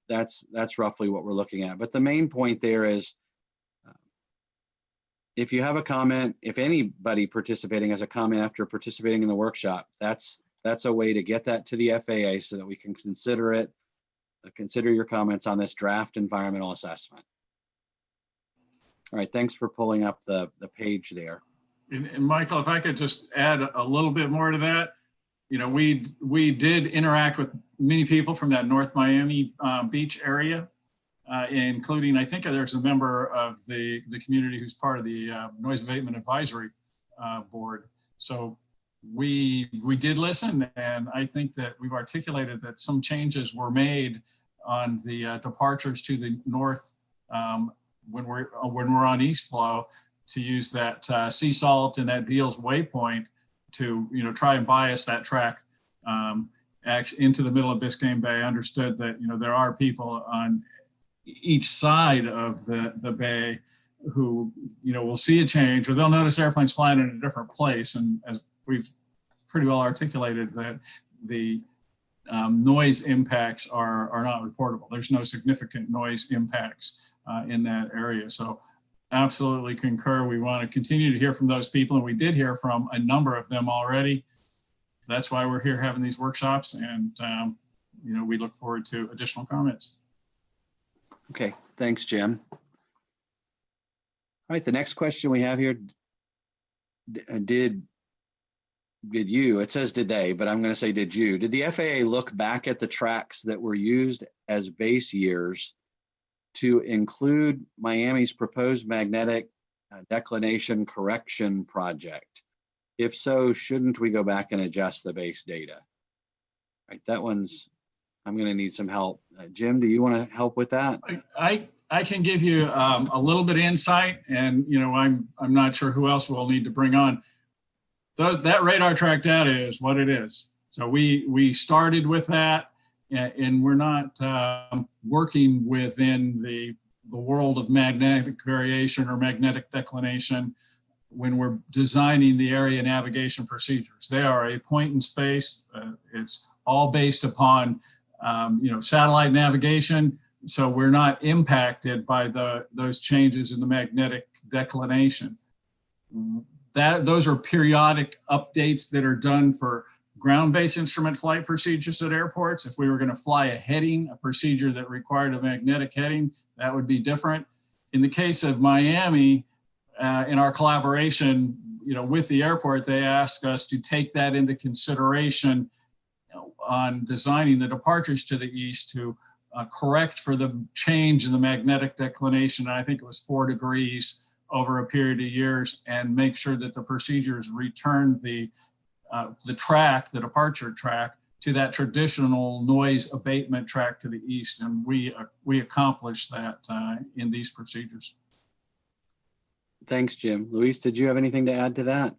that's roughly what we're looking at. But the main point there is, if you have a comment, if anybody participating has a comment after participating in the workshop, that's a way to get that to the FAA so that we can consider it, consider your comments on this draft environmental assessment. All right, thanks for pulling up the page there. And Michael, if I could just add a little bit more to that, you know, we did interact with many people from that North Miami Beach area, including, I think there's a member of the community who's part of the Noise Abatement Advisory Board. So we did listen, and I think that we've articulated that some changes were made on the departures to the north when we're on East Flow, to use that sea salt and that Beals waypoint to, you know, try and bias that track into the middle of Biscayne Bay. I understood that, you know, there are people on each side of the bay who, you know, will see a change, or they'll notice airplanes flying in a different place. And as we've pretty well articulated, that the noise impacts are not reportable. There's no significant noise impacts in that area. So absolutely concur. We want to continue to hear from those people, and we did hear from a number of them already. That's why we're here having these workshops, and you know, we look forward to additional comments. Okay, thanks, Jim. All right, the next question we have here, did you, it says did they, but I'm going to say did you, did the FAA look back at the tracks that were used as base years to include Miami's proposed magnetic declination correction project? If so, shouldn't we go back and adjust the base data? Right, that one's, I'm going to need some help. Jim, do you want to help with that? I can give you a little bit of insight, and you know, I'm not sure who else we'll need to bring on. That radar track data is what it is. So we started with that, and we're not working within the world of magnetic variation or magnetic declination when we're designing the area navigation procedures. They are a point in space. It's all based upon you know, satellite navigation. So we're not impacted by those changes in the magnetic declination. Those are periodic updates that are done for ground-based instrument flight procedures at airports. If we were going to fly a procedure that required a magnetic heading, that would be different. In the case of Miami, in our collaboration, you know, with the airport, they asked us to take that into consideration, you know, on designing the departures to the east to correct for the change in the magnetic declination. And I think it was 4 degrees over a period of years, and make sure that the procedures return the the track, the departure track, to that traditional noise abatement track to the east. And we accomplish that in these procedures. Thanks, Jim. Luis, did you have anything to add to that?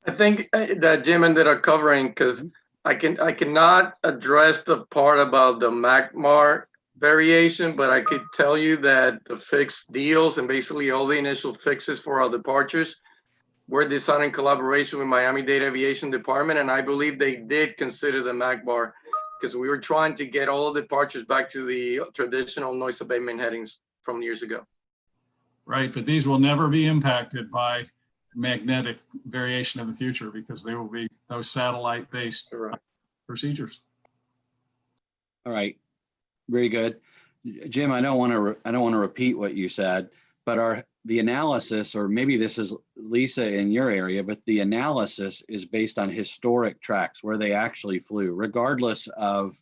I think that Jim ended up covering, because I cannot address the part about the MACMAR variation, but I could tell you that the fixed deals and basically all the initial fixes for our departures were designed in collaboration with Miami-Dade Aviation Department, and I believe they did consider the MACMAR, because we were trying to get all departures back to the traditional noise abatement headings from years ago. Right, but these will never be impacted by magnetic variation of the future, because they will be those satellite-based procedures. All right, very good. Jim, I don't want to repeat what you said, but the analysis, or maybe this is Lisa in your area, but the analysis is based on historic tracks where they actually flew, regardless of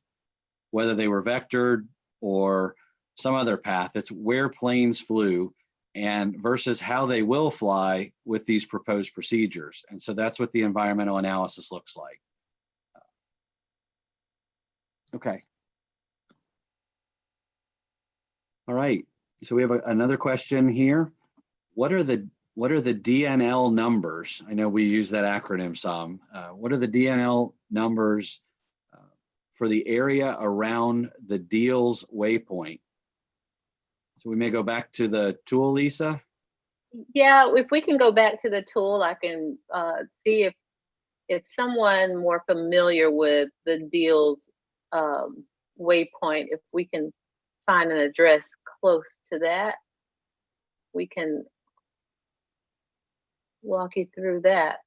whether they were vectored or some other path. It's where planes flew, and versus how they will fly with these proposed procedures. And so that's what the environmental analysis looks like. Okay. All right, so we have another question here. What are the DNL numbers? I know we use that acronym some. What are the DNL numbers for the area around the Deals waypoint? So we may go back to the tool, Lisa. Yeah, if we can go back to the tool, I can see if someone more familiar with the Deals waypoint, if we can find an address close to that, we can walk you through that.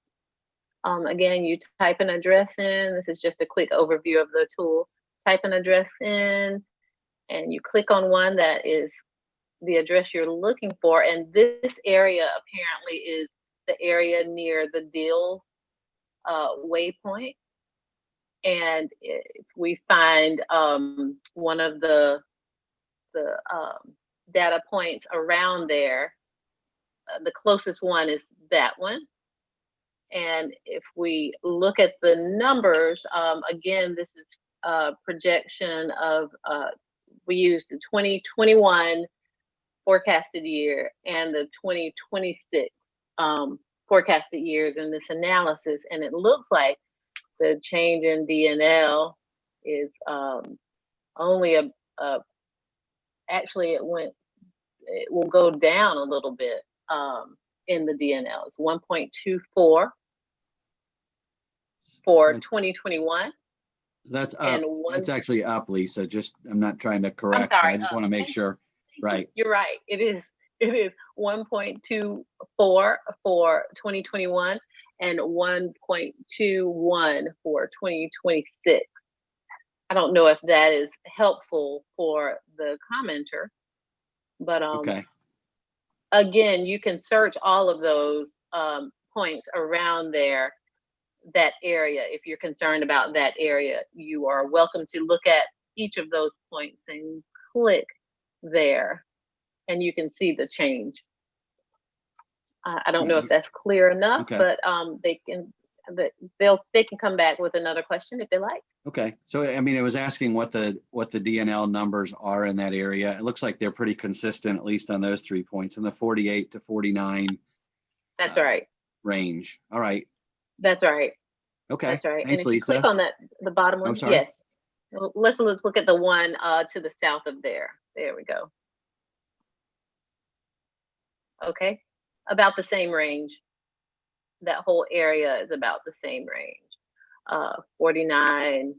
Again, you type an address in. This is just a quick overview of the tool. Type an address in, and you click on one that is the address you're looking for. And this area apparently is the area near the Deals waypoint. And if we find one of the data points around there, the closest one is that one. And if we look at the numbers, again, this is a projection of, we use the 2021 forecasted year and the 2026 forecasted years in this analysis. And it looks like the change in DNL is only actually it will go down a little bit in the DNL. It's 1.24 for 2021. That's up. That's actually up, Lisa. Just, I'm not trying to correct. Sorry, I just want to make sure. Right. You're right. It is 1.24 for 2021 and 1.21 for 2026. I don't know if that is helpful for the commenter, but okay. Again, you can search all of those points around there, that area. If you're concerned about that area, you are welcome to look at each of those points and click there, and you can see the change. I don't know if that's clear enough, okay. But they can come back with another question if they like. Okay, so I mean, it was asking what the DNL numbers are in that area. It looks like they're pretty consistent, at least on those 3 points, in the 48 to 49. That's right. Range. All right. That's right. Okay. That's right. Thanks, and if Lisa. you click on that, the bottom one, sorry. yes. Let's look at the one to the south of there. There we go. Okay, about the same range. That whole area is about the same range. 49,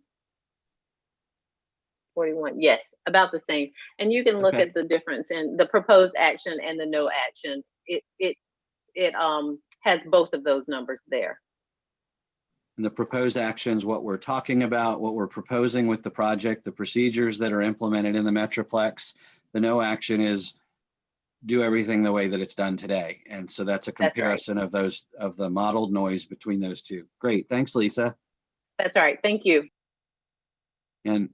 41, yes, about the same. And you can look at the difference in the proposed action and the no action. It has both of those numbers there. And the proposed actions, what we're talking about, what we're proposing with the project, the procedures that are implemented in the Metroplex. The no action is do everything the way that it's done today. And so that's a comparison of those, of the modeled noise between those two. Great, thanks, Lisa. That's all right, thank you. And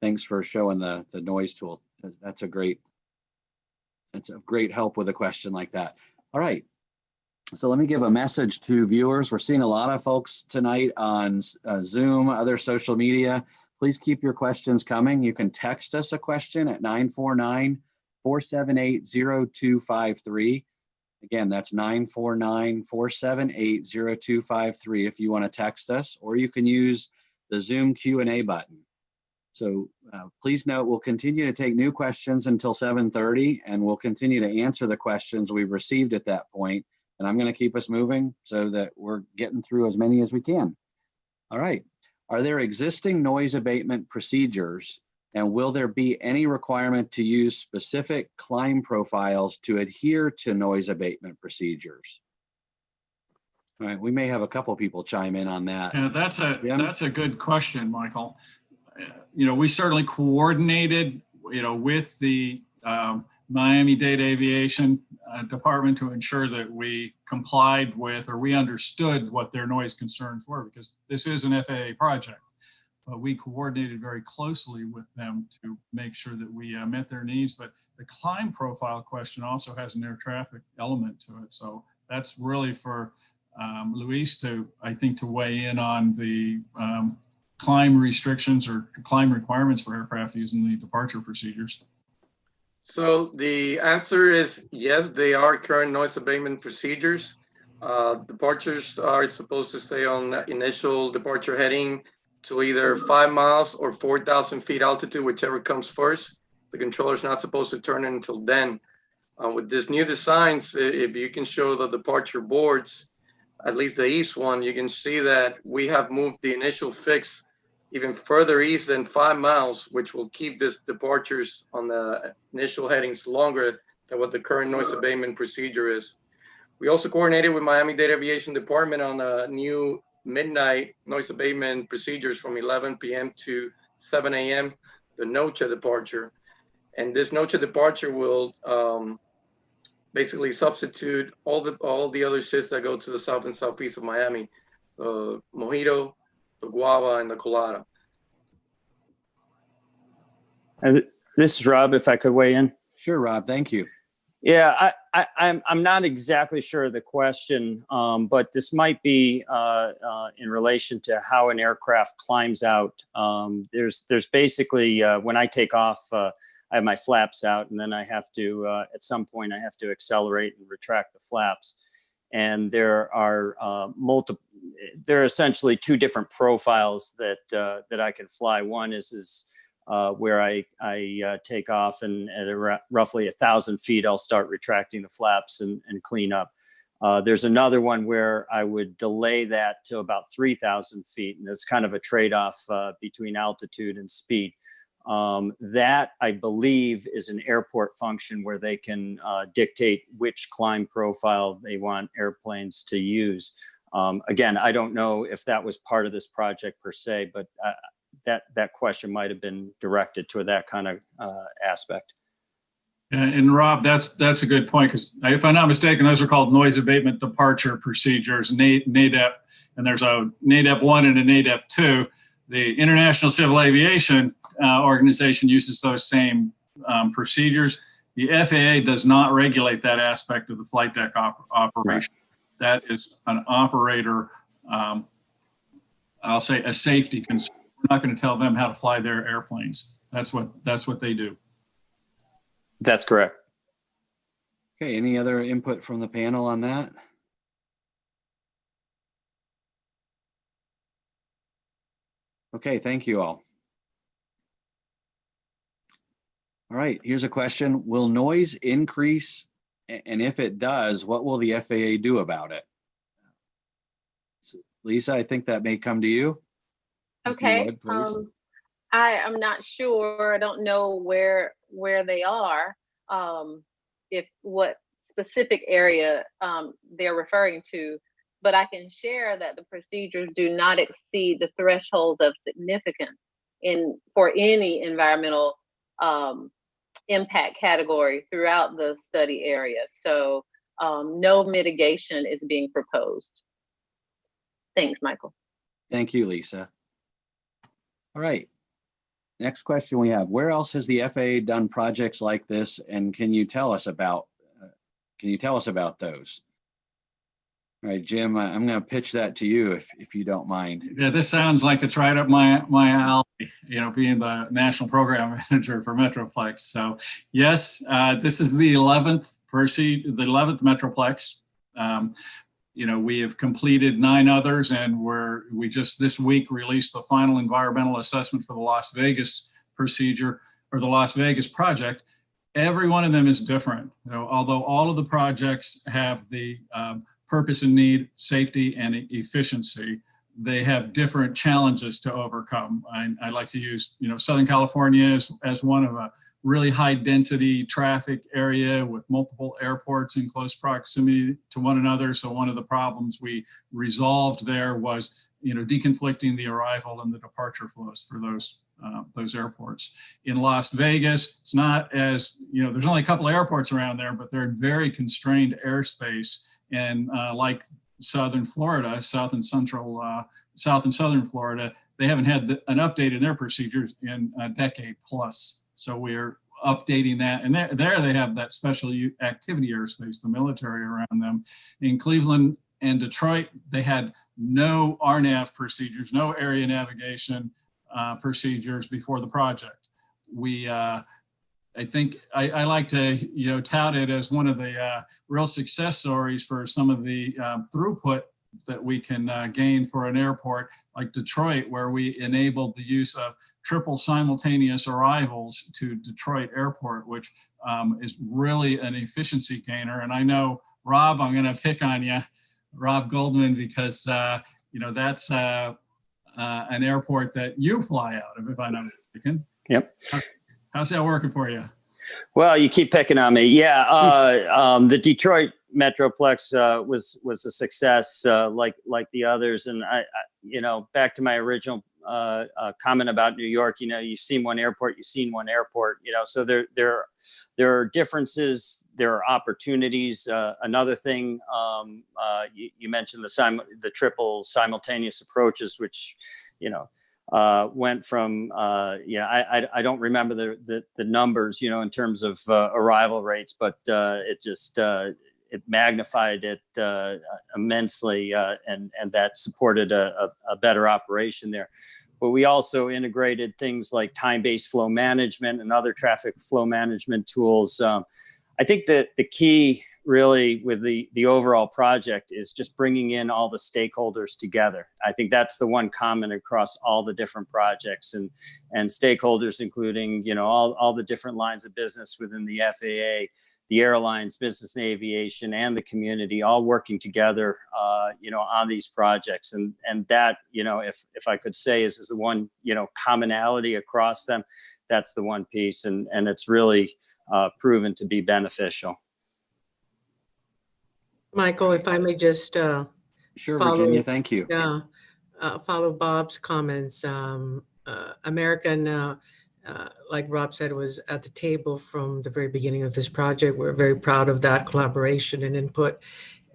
thanks for showing the noise tool. That's a great help with a question like that. All right, So let me give a message to viewers. We're seeing a lot of folks tonight on Zoom, other social media. Please keep your questions coming. You can text us a question at 949-478-0253. Again, that's 949-478-0253 if you want to text us, or you can use the Zoom Q&A button. So please note, we'll continue to take new questions until 7:30, and we'll continue to answer the questions we've received at that point. And I'm going to keep us moving so that we're getting through as many as we can. All right. Are there existing noise abatement procedures, and will there be any requirement to use specific climb profiles to adhere to noise abatement procedures? All right, we may have a couple people chime in on that. Yeah, that's a good question, Michael. We certainly coordinated, with the Miami-Dade Aviation Department to ensure that we complied with, or we understood what their noise concerns were, because this is an FAA project. But we coordinated very closely with them to make sure that we met their needs. But the climb profile question also has an air traffic element to it. So that's really for Luis to weigh in on the climb restrictions or climb requirements for aircraft using the departure procedures. So the answer is yes, they are current noise abatement procedures. Departures are supposed to stay on initial departure heading to either 5 miles or 4,000 feet altitude, whichever comes first. The controller is not supposed to turn in until then. With this new designs, if you can show the departure boards, at least the east one, you can see that we have moved the initial fix even further east than 5 miles, which will keep this departures on the initial headings longer than what the current noise abatement procedure is. We also coordinated with Miami-Dade Aviation Department on a new midnight noise abatement procedures from 11 p.m. to 7 a.m., the Noche departure. And this Noche departure will basically substitute all the other shifts that go to the south and southeast of Miami, the Mojito, the Guava, and the Colada. This is Rob, if I could weigh in. Sure, Rob, thank you. Yeah, I'm not exactly sure of the question, but this might be in relation to how an aircraft climbs out. There's basically, when I take off, I have my flaps out, and then I have to, at some point, I have to accelerate and retract the flaps. And there are there are essentially two different profiles that I can fly. One is where I take off, and at roughly 1,000 feet, I'll start retracting the flaps and clean up. There's another one where I would delay that to about 3,000 feet, and it's kind of a trade-off between altitude and speed. That, I believe, is an airport function where they can dictate which climb profile they want airplanes to use. Again, I don't know if that was part of this project per se, but that question might have been directed to that kind of aspect. And Rob, that's a good point, because if I'm not mistaken, those are called noise abatement departure procedures, NADEP, and there's a NADEP 1 and a NADEP 2. The International Civil Aviation Organization uses those same procedures. The FAA does not regulate that aspect of the flight deck operation. That is an operator, I'll say a safety concern. We're not going to tell them how to fly their airplanes. That's what they do. That's correct. Okay, any other input from the panel on that? Okay, thank you all. All right, here's a question. Will noise increase? And if it does, what will the FAA do about it? So, Lisa, I think that may come to you. Okay. Would, please. I am not sure. I don't know where they are. If what specific area they're referring to, but I can share that the procedures do not exceed the thresholds of significance for any environmental impact category throughout the study area. So no mitigation is being proposed. Thanks, Michael. Thank you, Lisa. All right. Next question we have: where else has the FAA done projects like this, and can you tell us about those? All right, Jim, I'm going to pitch that to you if you don't mind. Yeah, this sounds like it's right up my alley, being the national program manager for Metroplex. So yes, this is the 11th Metroplex. We have completed 9 others, and we just this week released the final environmental assessment for the Las Vegas procedure, or the Las Vegas project. Every one of them is different. Although all of the projects have the purpose and need, safety, and efficiency, they have different challenges to overcome. I like to use, Southern California as one of a really high density traffic area with multiple airports in close proximity to one another. So one of the problems we resolved there was, deconflicting the arrival and the departure flows for those airports. In Las Vegas, it's not as, there's only a couple of airports around there, but they're in very constrained airspace. And like South and Southern Florida, they haven't had an update in their procedures in a decade plus. So we're updating that. And there they have that special activity airspace, the military around them. In Cleveland and Detroit, they had no RNAV procedures, no area navigation procedures before the project. I think I like to tout it as one of the real success stories for some of the throughput that we can gain for an airport like Detroit, where we enabled the use of triple simultaneous arrivals to Detroit Airport, which is really an efficiency gainer. And I know, Rob, I'm going to pick on you, Rob Goldman, because that's an airport that you fly out of, if I'm not mistaken. Yep. How's that working for you? Well, you keep picking on me. Yeah, the Detroit Metroplex was a success, like the others. And I back to my original comment about New York. You've seen one airport, So there are differences, there are opportunities. Another thing, you mentioned the triple simultaneous approaches, which went from I don't remember the numbers in terms of arrival rates, but it magnified it immensely, and that supported a better operation there. But we also integrated things like time-based flow management and other traffic flow management tools. I think that the key really with the overall project is just bringing in all the stakeholders together. I think that's the one common across all the different projects, and stakeholders, including, all the different lines of business within the FAA, the airlines, business and aviation, and the community, all working together, on these projects. And that, if I could say is the one, commonality across them, that's the one piece. And it's really proven to be beneficial. Michael, if I may just Sure, follow, Virginia, thank you. follow Bob's comments. American, like Rob said, was at the table from the very beginning of this project. We're very proud of that collaboration and input,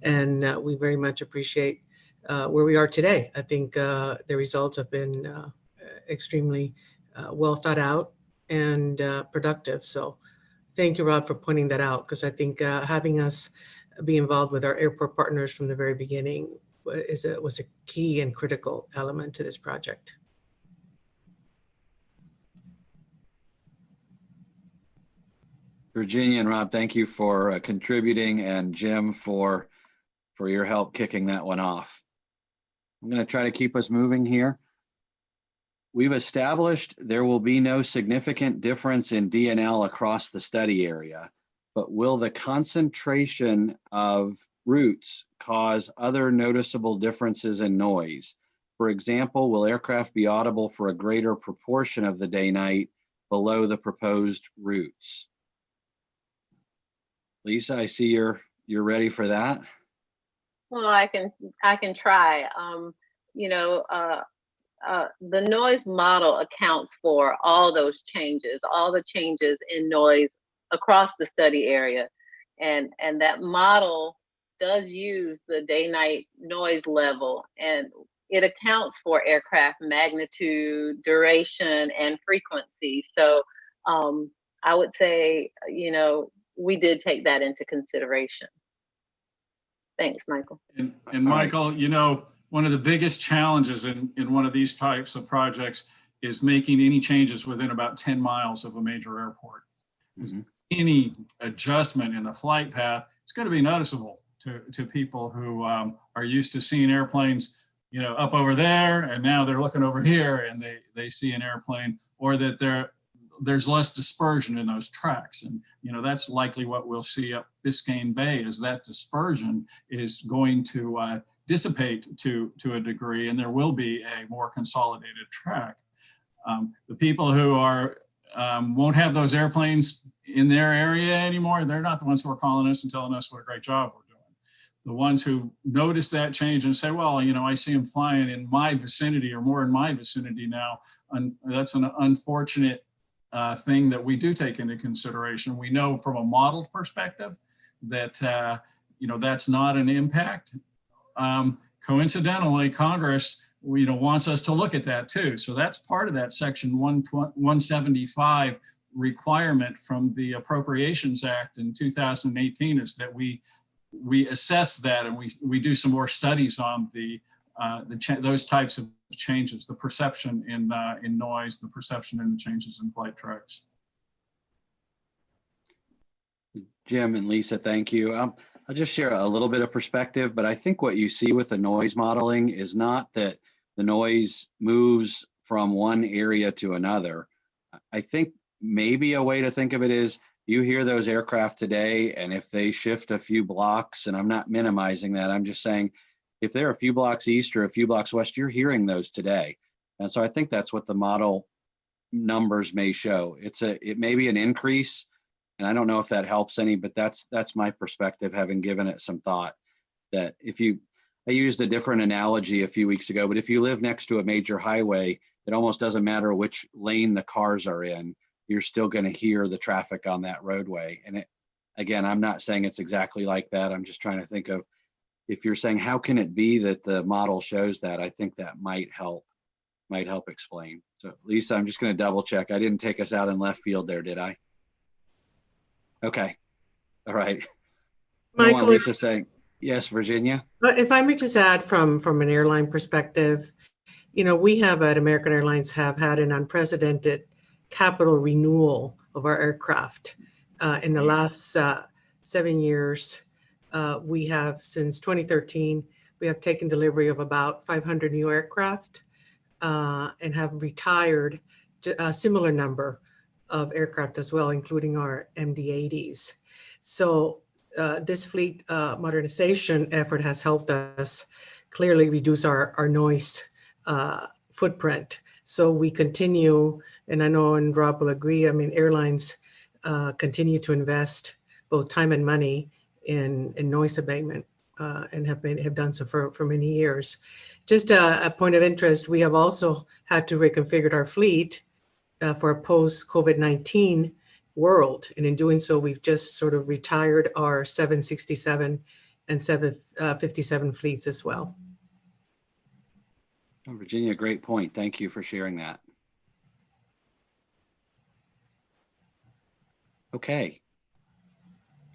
and we very much appreciate where we are today. I think the results have been extremely well thought out and productive. So thank you, Rob, for pointing that out, because I think having us be involved with our airport partners from the very beginning was a key and critical element to this project. Virginia and Rob, thank you for contributing, and Jim for your help kicking that one off. I'm going to try to keep us moving here. We've established there will be no significant difference in DNL across the study area, but will the concentration of routes cause other noticeable differences in noise? For example, will aircraft be audible for a greater proportion of the day-night below the proposed routes? Lisa, I see you're ready for that. Well, I can try. The noise model accounts for all those changes, all the changes in noise across the study area, and that model does use the day-night noise level, and it accounts for aircraft magnitude, duration, and frequency. So I would say, we did take that into consideration. Thanks, Michael. And Michael, you know, one of the biggest challenges in one of these types of projects is making any changes within about 10 miles of a major airport. Mm-hmm. Any adjustment in the flight path, it's going to be noticeable to people who are used to seeing airplanes, you know, up over there, and now they're looking over here and they see an airplane, or that there's less dispersion in those tracks. And, you know, that's likely what we'll see up Biscayne Bay, is that dispersion is going to dissipate to a degree, and there will be a more consolidated track. The people who are won't have those airplanes in their area anymore, they're not the ones who are calling us and telling us what a great job we're doing. The ones who notice that change and say, well, you know, I see them flying in my vicinity or more in my vicinity now, and that's an unfortunate thing that we do take into consideration. We know from a modeled perspective that, you know, that's not an impact. Coincidentally, Congress, you know, wants us to look at that too. So that's part of that section 175 requirement from the Appropriations Act in 2018, is that we assess that, and we do some more studies on those types of changes, the perception in noise, the perception in the changes in flight tracks. Jim and Lisa, thank you. I'll just share a little bit of perspective, but I think what you see with the noise modeling is not that the noise moves from one area to another. I think maybe a way to think of it is, you hear those aircraft today, and if they shift a few blocks, and I'm not minimizing that, I'm just saying, if they're a few blocks east or a few blocks west, you're hearing those today. And so I think that's what the model numbers may show. It may be an increase, and I don't know if that helps any, but that's my perspective, having given it some thought. That I used a different analogy a few weeks ago, but if you live next to a major highway, it almost doesn't matter which lane the cars are in, you're still going to hear the traffic on that roadway. And again, I'm not saying it's exactly like that. I'm just trying to think of, if you're saying, how can it be that the model shows that? I think that might help explain. So Lisa, I'm just going to double check. I didn't take us out in left field there, did I? Okay. All right. Michael, Lisa saying, yes, Virginia. If I may just add from an airline perspective, you know, we have at American Airlines have had an unprecedented capital renewal of our aircraft. In the last 7 years, we have, since 2013, we have taken delivery of about 500 new aircraft and have retired a similar number of aircraft as well, including our MD-80s. So this fleet modernization effort has helped us clearly reduce our noise footprint. So we continue, and I know, and Rob will agree, I mean, airlines continue to invest both time and money in noise abatement and have done so for many years. Just a point of interest, we have also had to reconfigure our fleet for a post-COVID-19 world. And in doing so, we've just sort of retired our 767 and 757 fleets as well. Oh, Virginia, great point. Thank you for sharing that. Okay.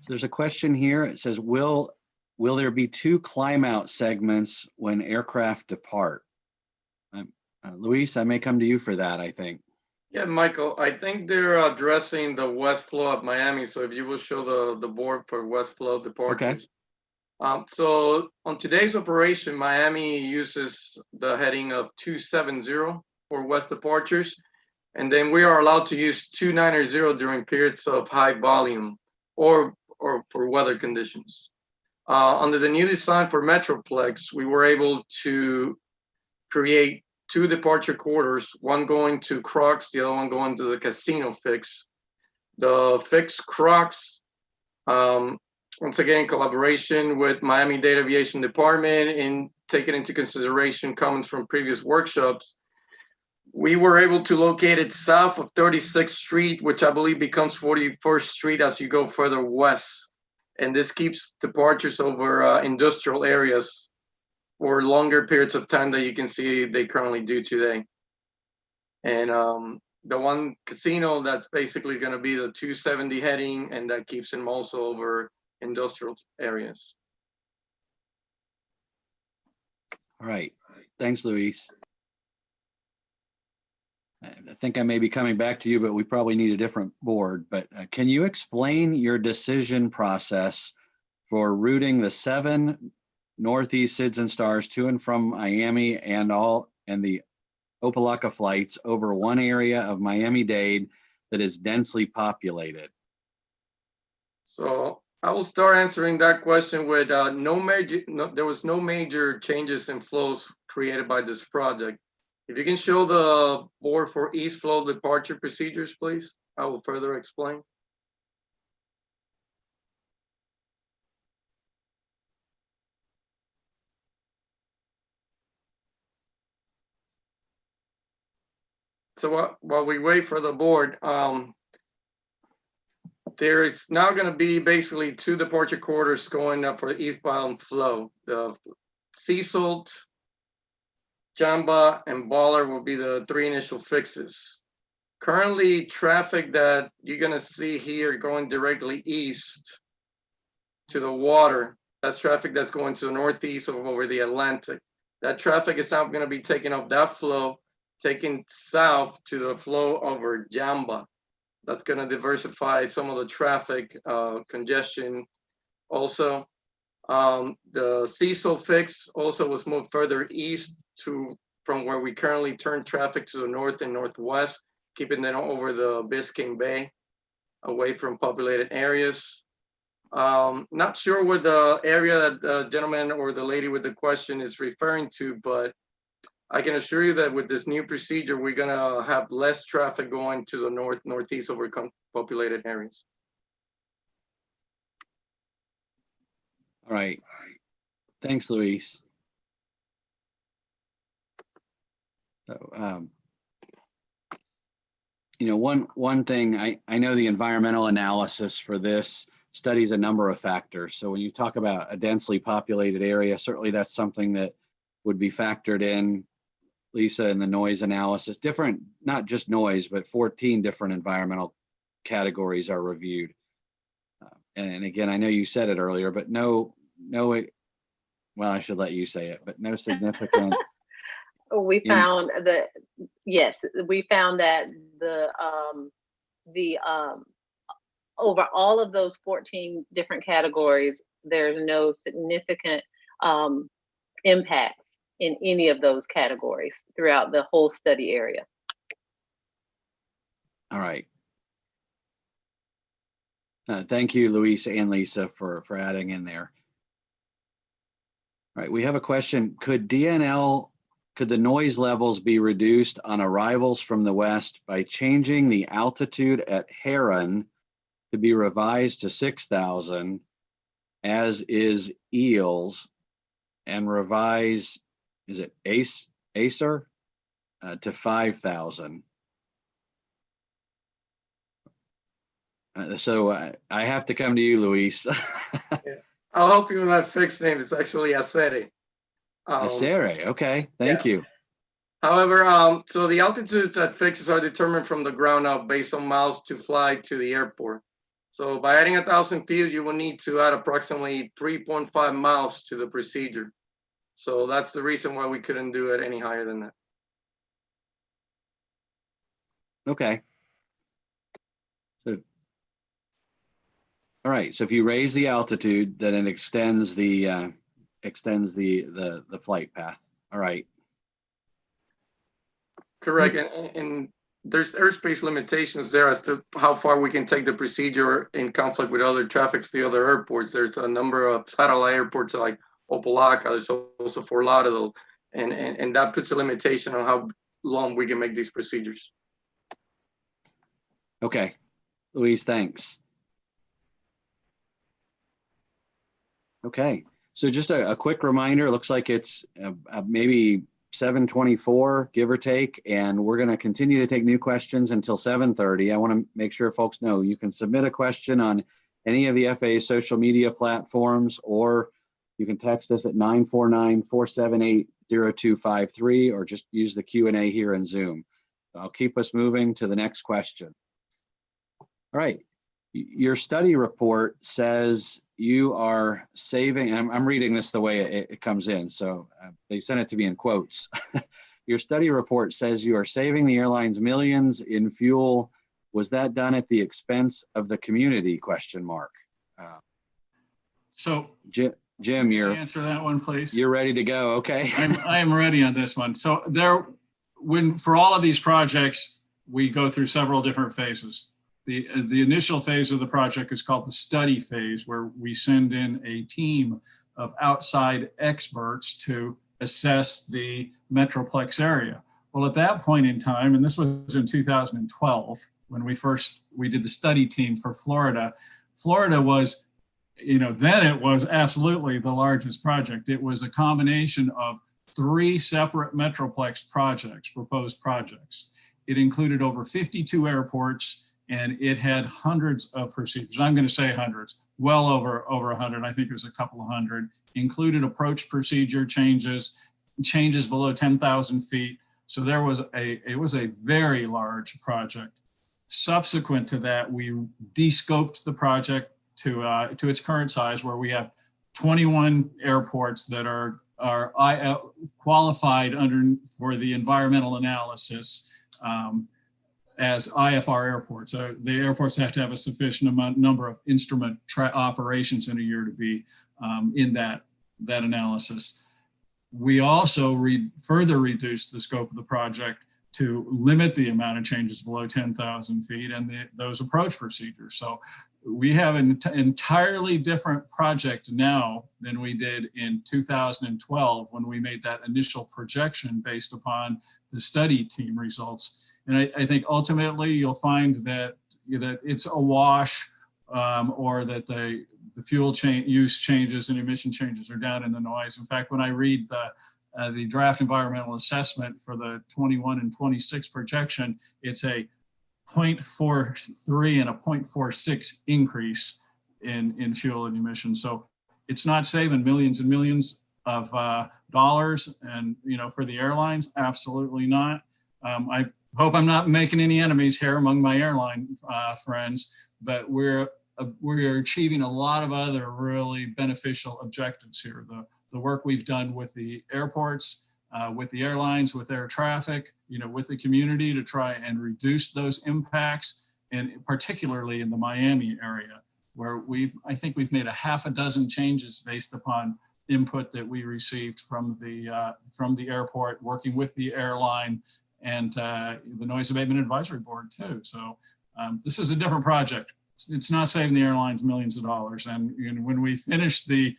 There's a question here. It says, will there be 2 climb out segments when aircraft depart? Luis, I may come to you for that, I think. Yeah, Michael, I think they're addressing the west flow of Miami. So if you will show the board for west flow departures. Okay. So on today's operation, Miami uses the heading of 270 for west departures. And then we are allowed to use 290 during periods of high volume or for weather conditions. Under the new design for Metroplex, we were able to create 2 departure corridors, one going to Crocs, the other one going to the casino fix. The fixed Crocs, once again, in collaboration with Miami-Dade Aviation Department and taking into consideration comments from previous workshops, we were able to locate it south of 36th Street, which I believe becomes 41st Street as you go further west. And this keeps departures over industrial areas for longer periods of time that you can see they currently do today. And the one casino, that's basically going to be the 270 heading, and that keeps them also over industrial areas. All right. Thanks, Luis. I think I may be coming back to you, but we probably need a different board. But can you explain your decision process for routing the 7 Northeast SIDS and Stars to and from Miami and the Opa-locka flights over one area of Miami-Dade that is densely populated? So I will start answering that question with there was no major changes in flows created by this project. If you can show the board for east flow departure procedures, please, I will further explain. So while we wait for the board, there is now going to be basically 2 departure corridors going up for the eastbound flow. The Cecil, Jamba, and Baller will be the 3 initial fixes. Currently, traffic that you're going to see here going directly east to the water, that's traffic that's going to the northeast over the Atlantic. That traffic is now going to be taking up that flow, taking south to the flow over Jamba. That's going to diversify some of the traffic congestion. Also, the Cecil fix also was moved further east from where we currently turn traffic to the north and northwest, keeping them over the Biscayne Bay, away from populated areas. Not sure what the area that the gentleman or the lady with the question is referring to, but I can assure you that with this new procedure, we're gonna have less traffic going to the northeast over populated areas. All right. Thanks, Luis. So, one thing, I know the environmental analysis for this studies a number of factors. So when you talk about a densely populated area, certainly that's something that would be factored in, Lisa, in the noise analysis. Different, not just noise, but 14 different environmental categories are reviewed. And again, I know you said it earlier, but well, I should let you say it, but no significant. We found that over all of those 14 different categories, there's no significant impacts in any of those categories throughout the whole study area. All right. Thank you, Luis and Lisa, for adding in there. All right, we have a question. Could the noise levels be reduced on arrivals from the west by changing the altitude at Heron to be revised to 6,000, as is Eels, and revise, is it Acer, to 5,000? So I have to come to you, Luis. Yeah. I'll help you with that fixed name. It's actually Acere. Acere, okay, thank you. However, so the altitudes at fixes are determined from the ground up based on miles to fly to the airport. So by adding 1,000 feet, you will need to add approximately 3.5 miles to the procedure. So that's the reason why we couldn't do it any higher than that. Okay. So, all right. So if you raise the altitude, then it extends the flight path. All right. Correct. And there's airspace limitations there as to how far we can take the procedure in conflict with other traffic to the other airports. There's a number of satellite airports like Opa-locka, there's also Fort Lauderdale, and that puts a limitation on how long we can make these procedures. Okay, Luis, thanks. Okay, so just a quick reminder, it looks like it's maybe 7:24, give or take, and we're going to continue to take new questions until 7:30. I want to make sure folks know you can submit a question on any of the FAA's social media platforms, or you can text us at 949-478-0253, or just use the Q&A here in Zoom. I'll keep us moving to the next question. All right, your study report says you are saving, and I'm reading this the way it comes in, so they sent it to me in quotes. Your study report says you are saving the airlines millions in fuel. Was that done at the expense of the community, question mark? So Jim, can I you're answer that one, please. You're ready to go. Okay. I am ready on this one. So for all of these projects, we go through several different phases. The initial phase of the project is called the study phase, where we send in a team of outside experts to assess the Metroplex area. Well, at that point in time, and this was in 2012, when we did the study team for Florida. Florida was, then it was absolutely the largest project. It was a combination of 3 separate Metroplex projects, proposed projects. It included over 52 airports, and it had hundreds of procedures. I'm going to say hundreds, well over 100. I think it was a couple of hundred. Included approach procedure changes below 10,000 feet. So it was a very large project. Subsequent to that, we de-scoped the project to its current size, where we have 21 airports that are qualified for the environmental analysis as IFR airports. So the airports have to have a sufficient number of instrument operations in a year to be in that analysis. We also further reduced the scope of the project to limit the amount of changes below 10,000 feet and those approach procedures. So we have an entirely different project now than we did in 2012 when we made that initial projection based upon the study team results. And I think ultimately you'll find that it's a wash, or that the fuel use changes and emission changes are down in the noise. In fact, when I read the draft environmental assessment for the 21 and 26 projection, it's a 0.43 and a 0.46 increase in fuel and emissions. So it's not saving millions and millions of dollars, and for the airlines, absolutely not. I hope I'm not making any enemies here among my airline friends, but we're achieving a lot of other really beneficial objectives here. The work we've done with the airports, with the airlines, with air traffic, with the community to try and reduce those impacts, and particularly in the Miami area, where I think we've made a half a dozen changes based upon input that we received from the airport, working with the airline and the Noise Abatement Advisory Board too. So this is a different project. It's not saving the airlines millions of dollars. And when we finish the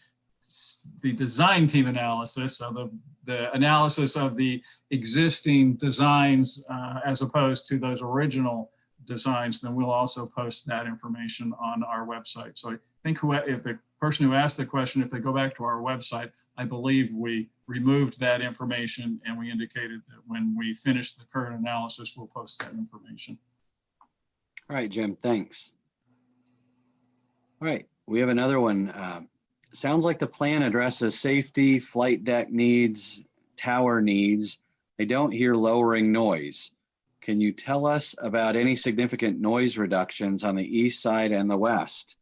design team analysis, so the analysis of the existing designs as opposed to those original designs, then we'll also post that information on our website. So I think if the person who asked the question, if they go back to our website, I believe we removed that information and we indicated that when we finish the current analysis, we'll post that information. All right, Jim, thanks. All right, we have another one. Sounds like the plan addresses safety, flight deck needs, tower needs. I don't hear lowering noise. Can you tell us about any significant noise reductions on the east side and the west?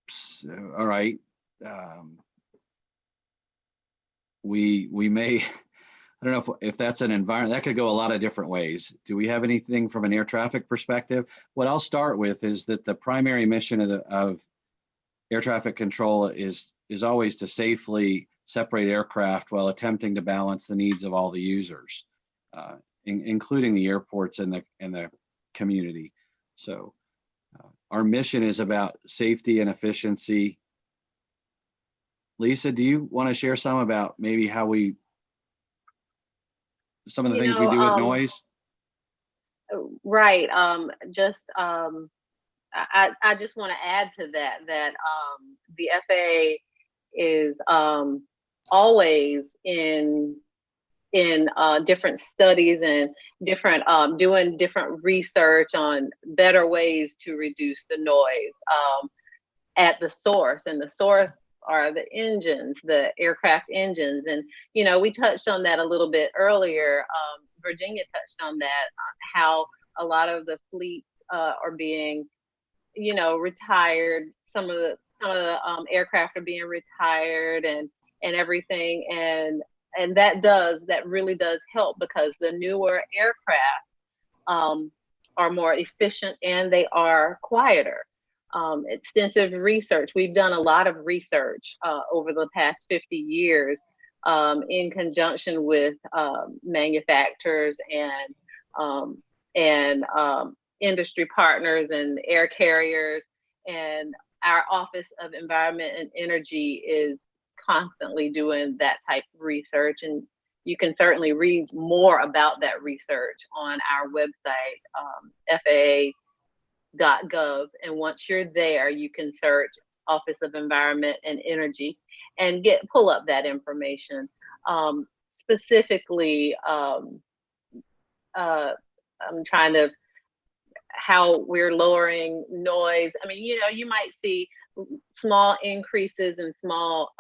So, all right. We may, I don't know if that's an environment, that could go a lot of different ways. Do we have anything from an air traffic perspective? What I'll start with is that the primary mission of air traffic control is always to safely separate aircraft while attempting to balance the needs of all the users, including the airports and the community. So our mission is about safety and efficiency. Lisa, do you want to share some about maybe how some of the things we do with noise? Right. I just want to add to that the FAA is always in different studies and different doing different research on better ways to reduce the noise at the source, and the source are the engines, the aircraft engines. And we touched on that a little bit earlier. Virginia touched on that, how a lot of the fleets are being retired. Some of the aircraft are being retired and everything, and that really does help, because the newer aircraft are more efficient and they are quieter. Extensive research. We've done a lot of research over the past 50 years in conjunction with manufacturers and industry partners and air carriers. And our Office of Environment and Energy is constantly doing that type of research. And you can certainly read more about that research on our website, FAA.gov. And once you're there, you can search Office of Environment and Energy and pull up that information. Specifically, I'm trying to, how we're lowering noise. I mean, you might see small increases and small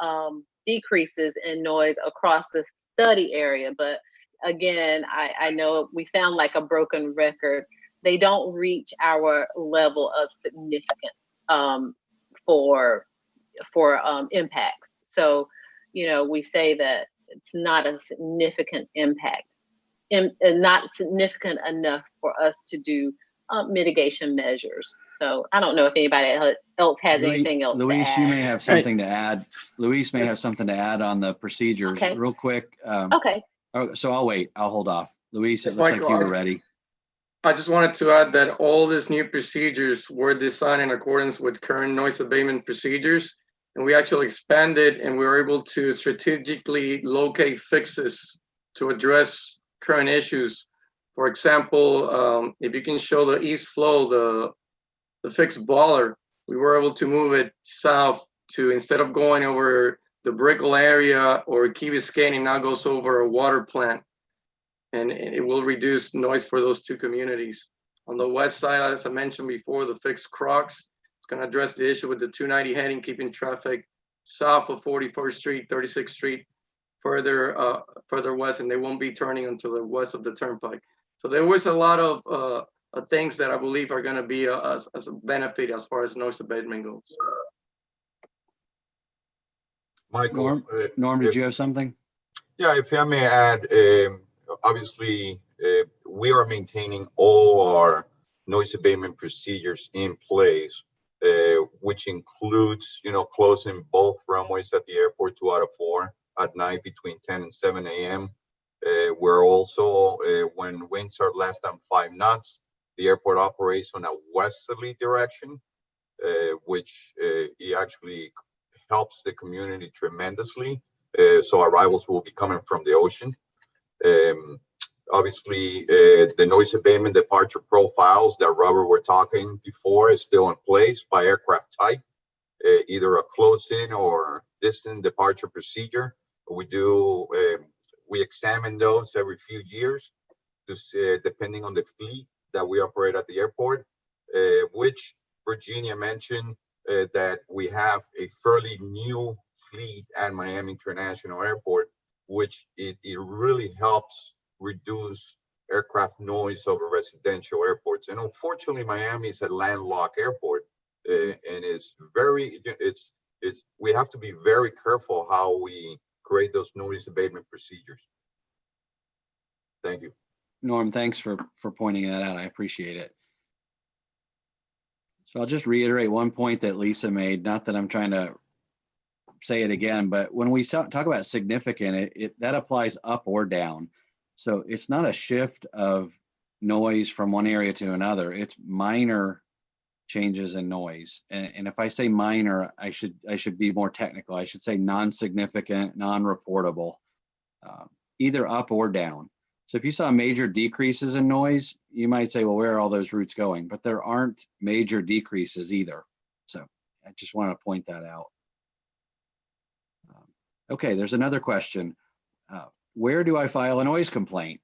decreases in noise across the study area. But again, I know we sound like a broken record. They don't reach our level of significance for impacts. So, we say that it's not a significant impact, not significant enough for us to do mitigation measures. So I don't know if anybody else has anything else Luis, to add. you may have something to add. Luis may have something to add on the procedures. Okay. Real quick. Okay. So I'll wait. I'll hold off. Luis, it looks like you were ready. I just wanted to add that all these new procedures were designed in accordance with current noise abatement procedures. And we actually expanded, and we were able to strategically locate fixes to address current issues. For example, if you can show the east flow, the fixed boiler, we were able to move it south to, instead of going over the Brickell area or Key Biscayne, it now goes over a water plant. And it will reduce noise for those two communities. On the west side, as I mentioned before, the fixed Crocs, it's going to address the issue with the 290 heading, keeping traffic south of 41st Street, 36th Street, further west, and they won't be turning until the west of the turnpike. So there was a lot of things that I believe are going to be as a benefit as far as noise abatement goes. Michael, Norm, did you have something? Yeah, if I may add, obviously, we are maintaining all our noise abatement procedures in place, which includes, closing both runways at the airport 2 out of 4 at night between 10 and 7 a.m. We're also, when winds are less than 5 knots, the airport operates on a westerly direction, which it actually helps the community tremendously. So arrivals will be coming from the ocean. Obviously, the noise abatement departure profiles that Robert were talking before is still in place by aircraft type, either a close-in or distant departure procedure. We examine those every few years to see, depending on the fleet that we operate at the airport, which Virginia mentioned that we have a fairly new fleet at Miami International Airport, which it really helps reduce aircraft noise over residential airports. And unfortunately, Miami is a landlocked airport, and we have to be very careful how we create those noise abatement procedures. Thank you. Norm, thanks for pointing that out. I appreciate it. So I'll just reiterate one point that Lisa made, not that I'm trying to say it again, but when we talk about significant, that applies up or down. So it's not a shift of noise from one area to another. It's minor changes in noise. And if I say minor, I should be more technical. I should say non-significant, non-reportable, either up or down. So if you saw major decreases in noise, you might say, well, where are all those routes going? But there aren't major decreases either. So I just want to point that out. Okay, there's another question. Where do I file a noise complaint?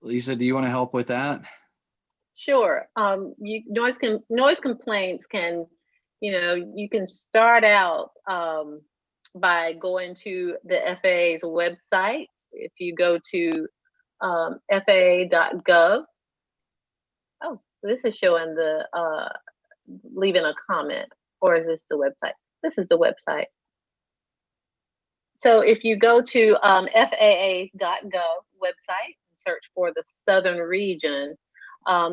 Lisa, do you want to help with that? Sure. Noise complaints can, you can start out by going to the FAA's website. If you go to FAA.gov. Oh, This is showing the leaving a comment, or is this the website? This is the website. So if you go to FAA.gov website and search for the Southern region,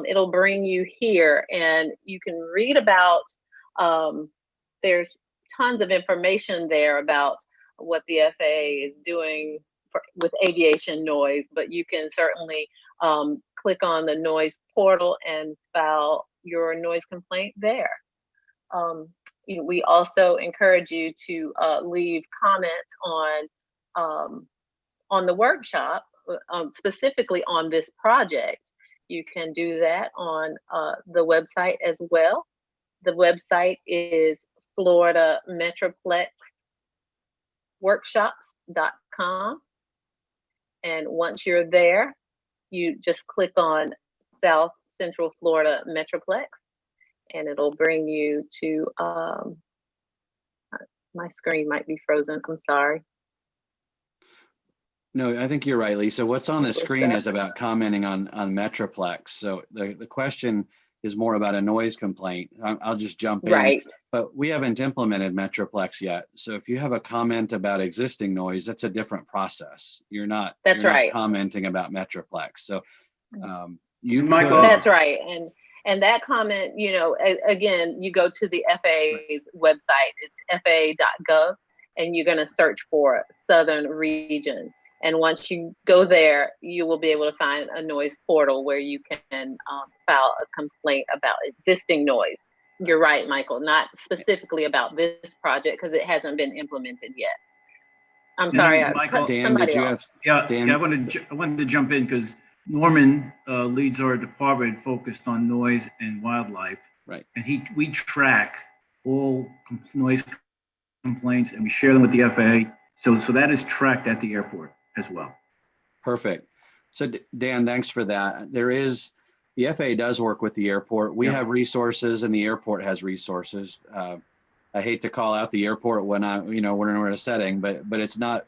it'll bring you here, and you can read about, there's tons of information there about what the FAA is doing with aviation noise, but you can certainly click on the noise portal and file your noise complaint there. We also encourage you to leave comments on the workshop, specifically on this project. You can do that on the website as well. The website is Florida Metroplex workshops.com. And once you're there, you just click on South Central Florida Metroplex, and it'll bring you to, my screen might be frozen, I'm sorry. No, I think you're right, Lisa. What's on the screen is about commenting on Metroplex. So the question is more about a noise complaint. I'll just jump in. Right. But we haven't implemented Metroplex yet. So if you have a comment about existing noise, that's a different process. You're not, That's you're right. not commenting about Metroplex. So you Michael. That's right. And that comment, again, you go to the FAA's website, it's faa.gov, and you're going to search for Southern region. And once you go there, you will be able to find a noise portal where you can file a complaint about existing noise. You're right, Michael, not specifically about this project because it hasn't been implemented yet. I'm sorry. Michael, Dan, did you have? Dan? Yeah, I wanted to jump in because Norman leads our department focused on noise and wildlife. Right. And we track all noise complaints and we share them with the FAA. So that is tracked at the airport as well. Perfect. So Dan, thanks for that. The FAA does work with the airport. We have resources and the airport has resources. I hate to call out the airport when we're in a setting, but it's not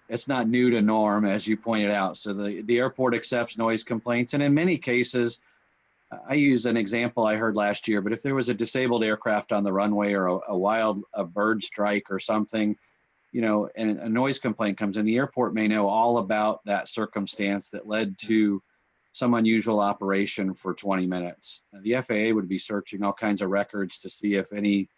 new to Norm, as you pointed out. So the airport accepts noise complaints. And in many cases, I use an example I heard last year, but if there was a disabled aircraft on the runway or a bird strike or something, and a noise complaint comes in, the airport may know all about that circumstance that led to some unusual operation for 20 minutes. The FAA would be searching all kinds of records to see if any,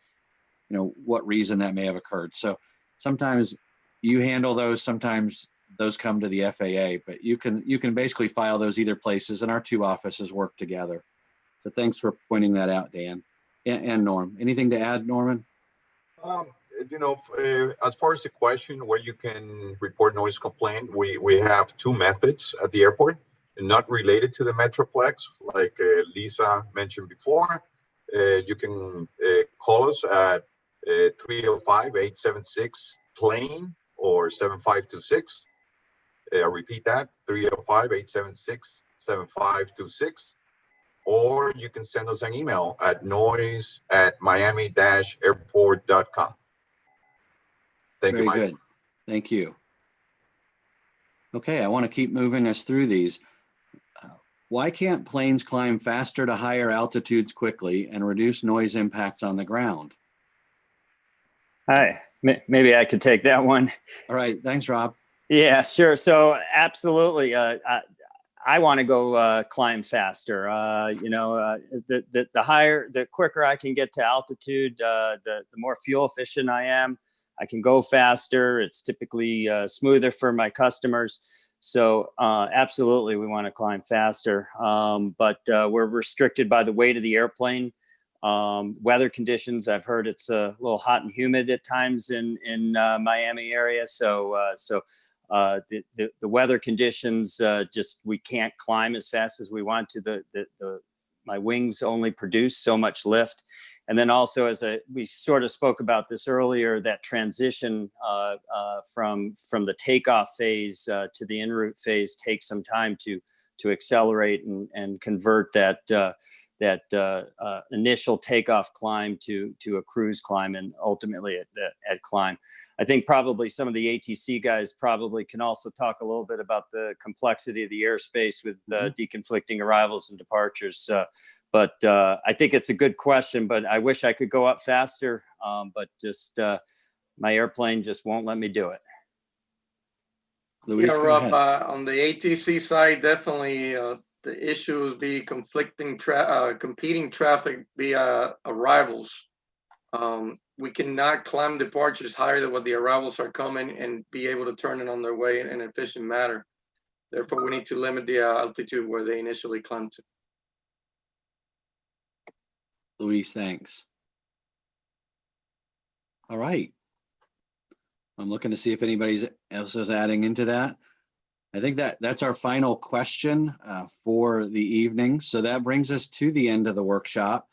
what reason that may have occurred. So sometimes you handle those, sometimes those come to the FAA, but you can basically file those either places, and our two offices work together. So thanks for pointing that out, Dan and Norm. Anything to add, Norman? As far as the question where you can report noise complaint, we have two methods at the airport, not related to the Metroplex, like Lisa mentioned before. You can call us at 305-876-plane or 7526. I repeat that, 305-876-7526. Or you can send us an email at noise@miami-airport.com. Thank you, Mike. Very good. Thank you. Okay, I want to keep moving us through these. Why can't planes climb faster to higher altitudes quickly and reduce noise impacts on the ground? Hi, maybe I could take that one. All right, thanks, Rob. Yeah, sure. So absolutely. I want to go climb faster. The quicker I can get to altitude, the more fuel efficient I am. I can go faster. It's typically smoother for my customers. So absolutely, we want to climb faster. But we're restricted by the weight of the airplane. Weather conditions, I've heard it's a little hot and humid at times in Miami area. So the weather conditions, we can't climb as fast as we want to. My wings only produce so much lift. And then also, we sort of spoke about this earlier, that transition from the takeoff phase to the en route phase takes some time to accelerate and convert that initial takeoff climb to a cruise climb and ultimately at climb. I think probably some of the ATC guys probably can also talk a little bit about the complexity of the airspace with deconflicting arrivals and departures. But I think it's a good question, but I wish I could go up faster, but just my airplane just won't let me do it. Luis, Yeah, go Rob, ahead. on the ATC side, definitely the issues be competing traffic via arrivals. We cannot climb departures higher than what the arrivals are coming and be able to turn it on their way in an efficient manner. Therefore, we need to limit the altitude where they initially climb to. Luis, thanks. All right. I'm looking to see if anybody else is adding into that. I think that's our final question for the evening. So that brings us to the end of the workshop.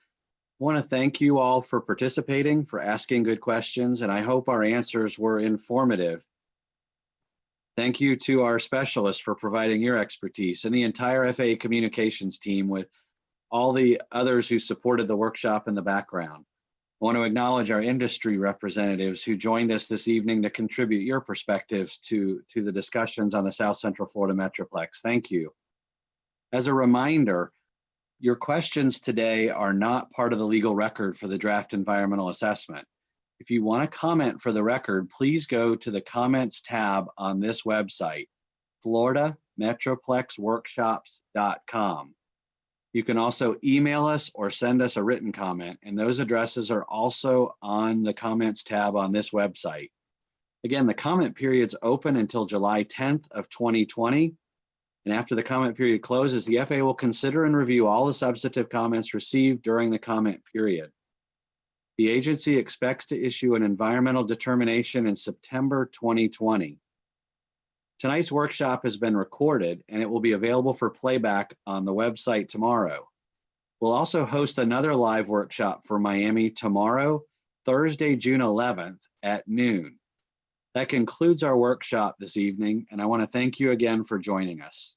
I want to thank you all for participating, for asking good questions, and I hope our answers were informative. Thank you to our specialists for providing your expertise and the entire FAA communications team with all the others who supported the workshop in the background. I want to acknowledge our industry representatives who joined us this evening to contribute your perspectives to the discussions on the South Central Florida Metroplex. Thank you. As a reminder, your questions today are not part of the legal record for the draft environmental assessment. If you want to comment for the record, please go to the comments tab on this website, floridametroplexworkshops.com. You can also email us or send us a written comment, and those addresses are also on the comments tab on this website. Again, the comment period's open until July 10th of 2020. And after the comment period closes, the FAA will consider and review all the substantive comments received during the comment period. The agency expects to issue an environmental determination in September 2020. Tonight's workshop has been recorded and it will be available for playback on the website tomorrow. We'll also host another live workshop for Miami tomorrow, Thursday, June 11th at noon. That concludes our workshop this evening, and I want to thank you again for joining us.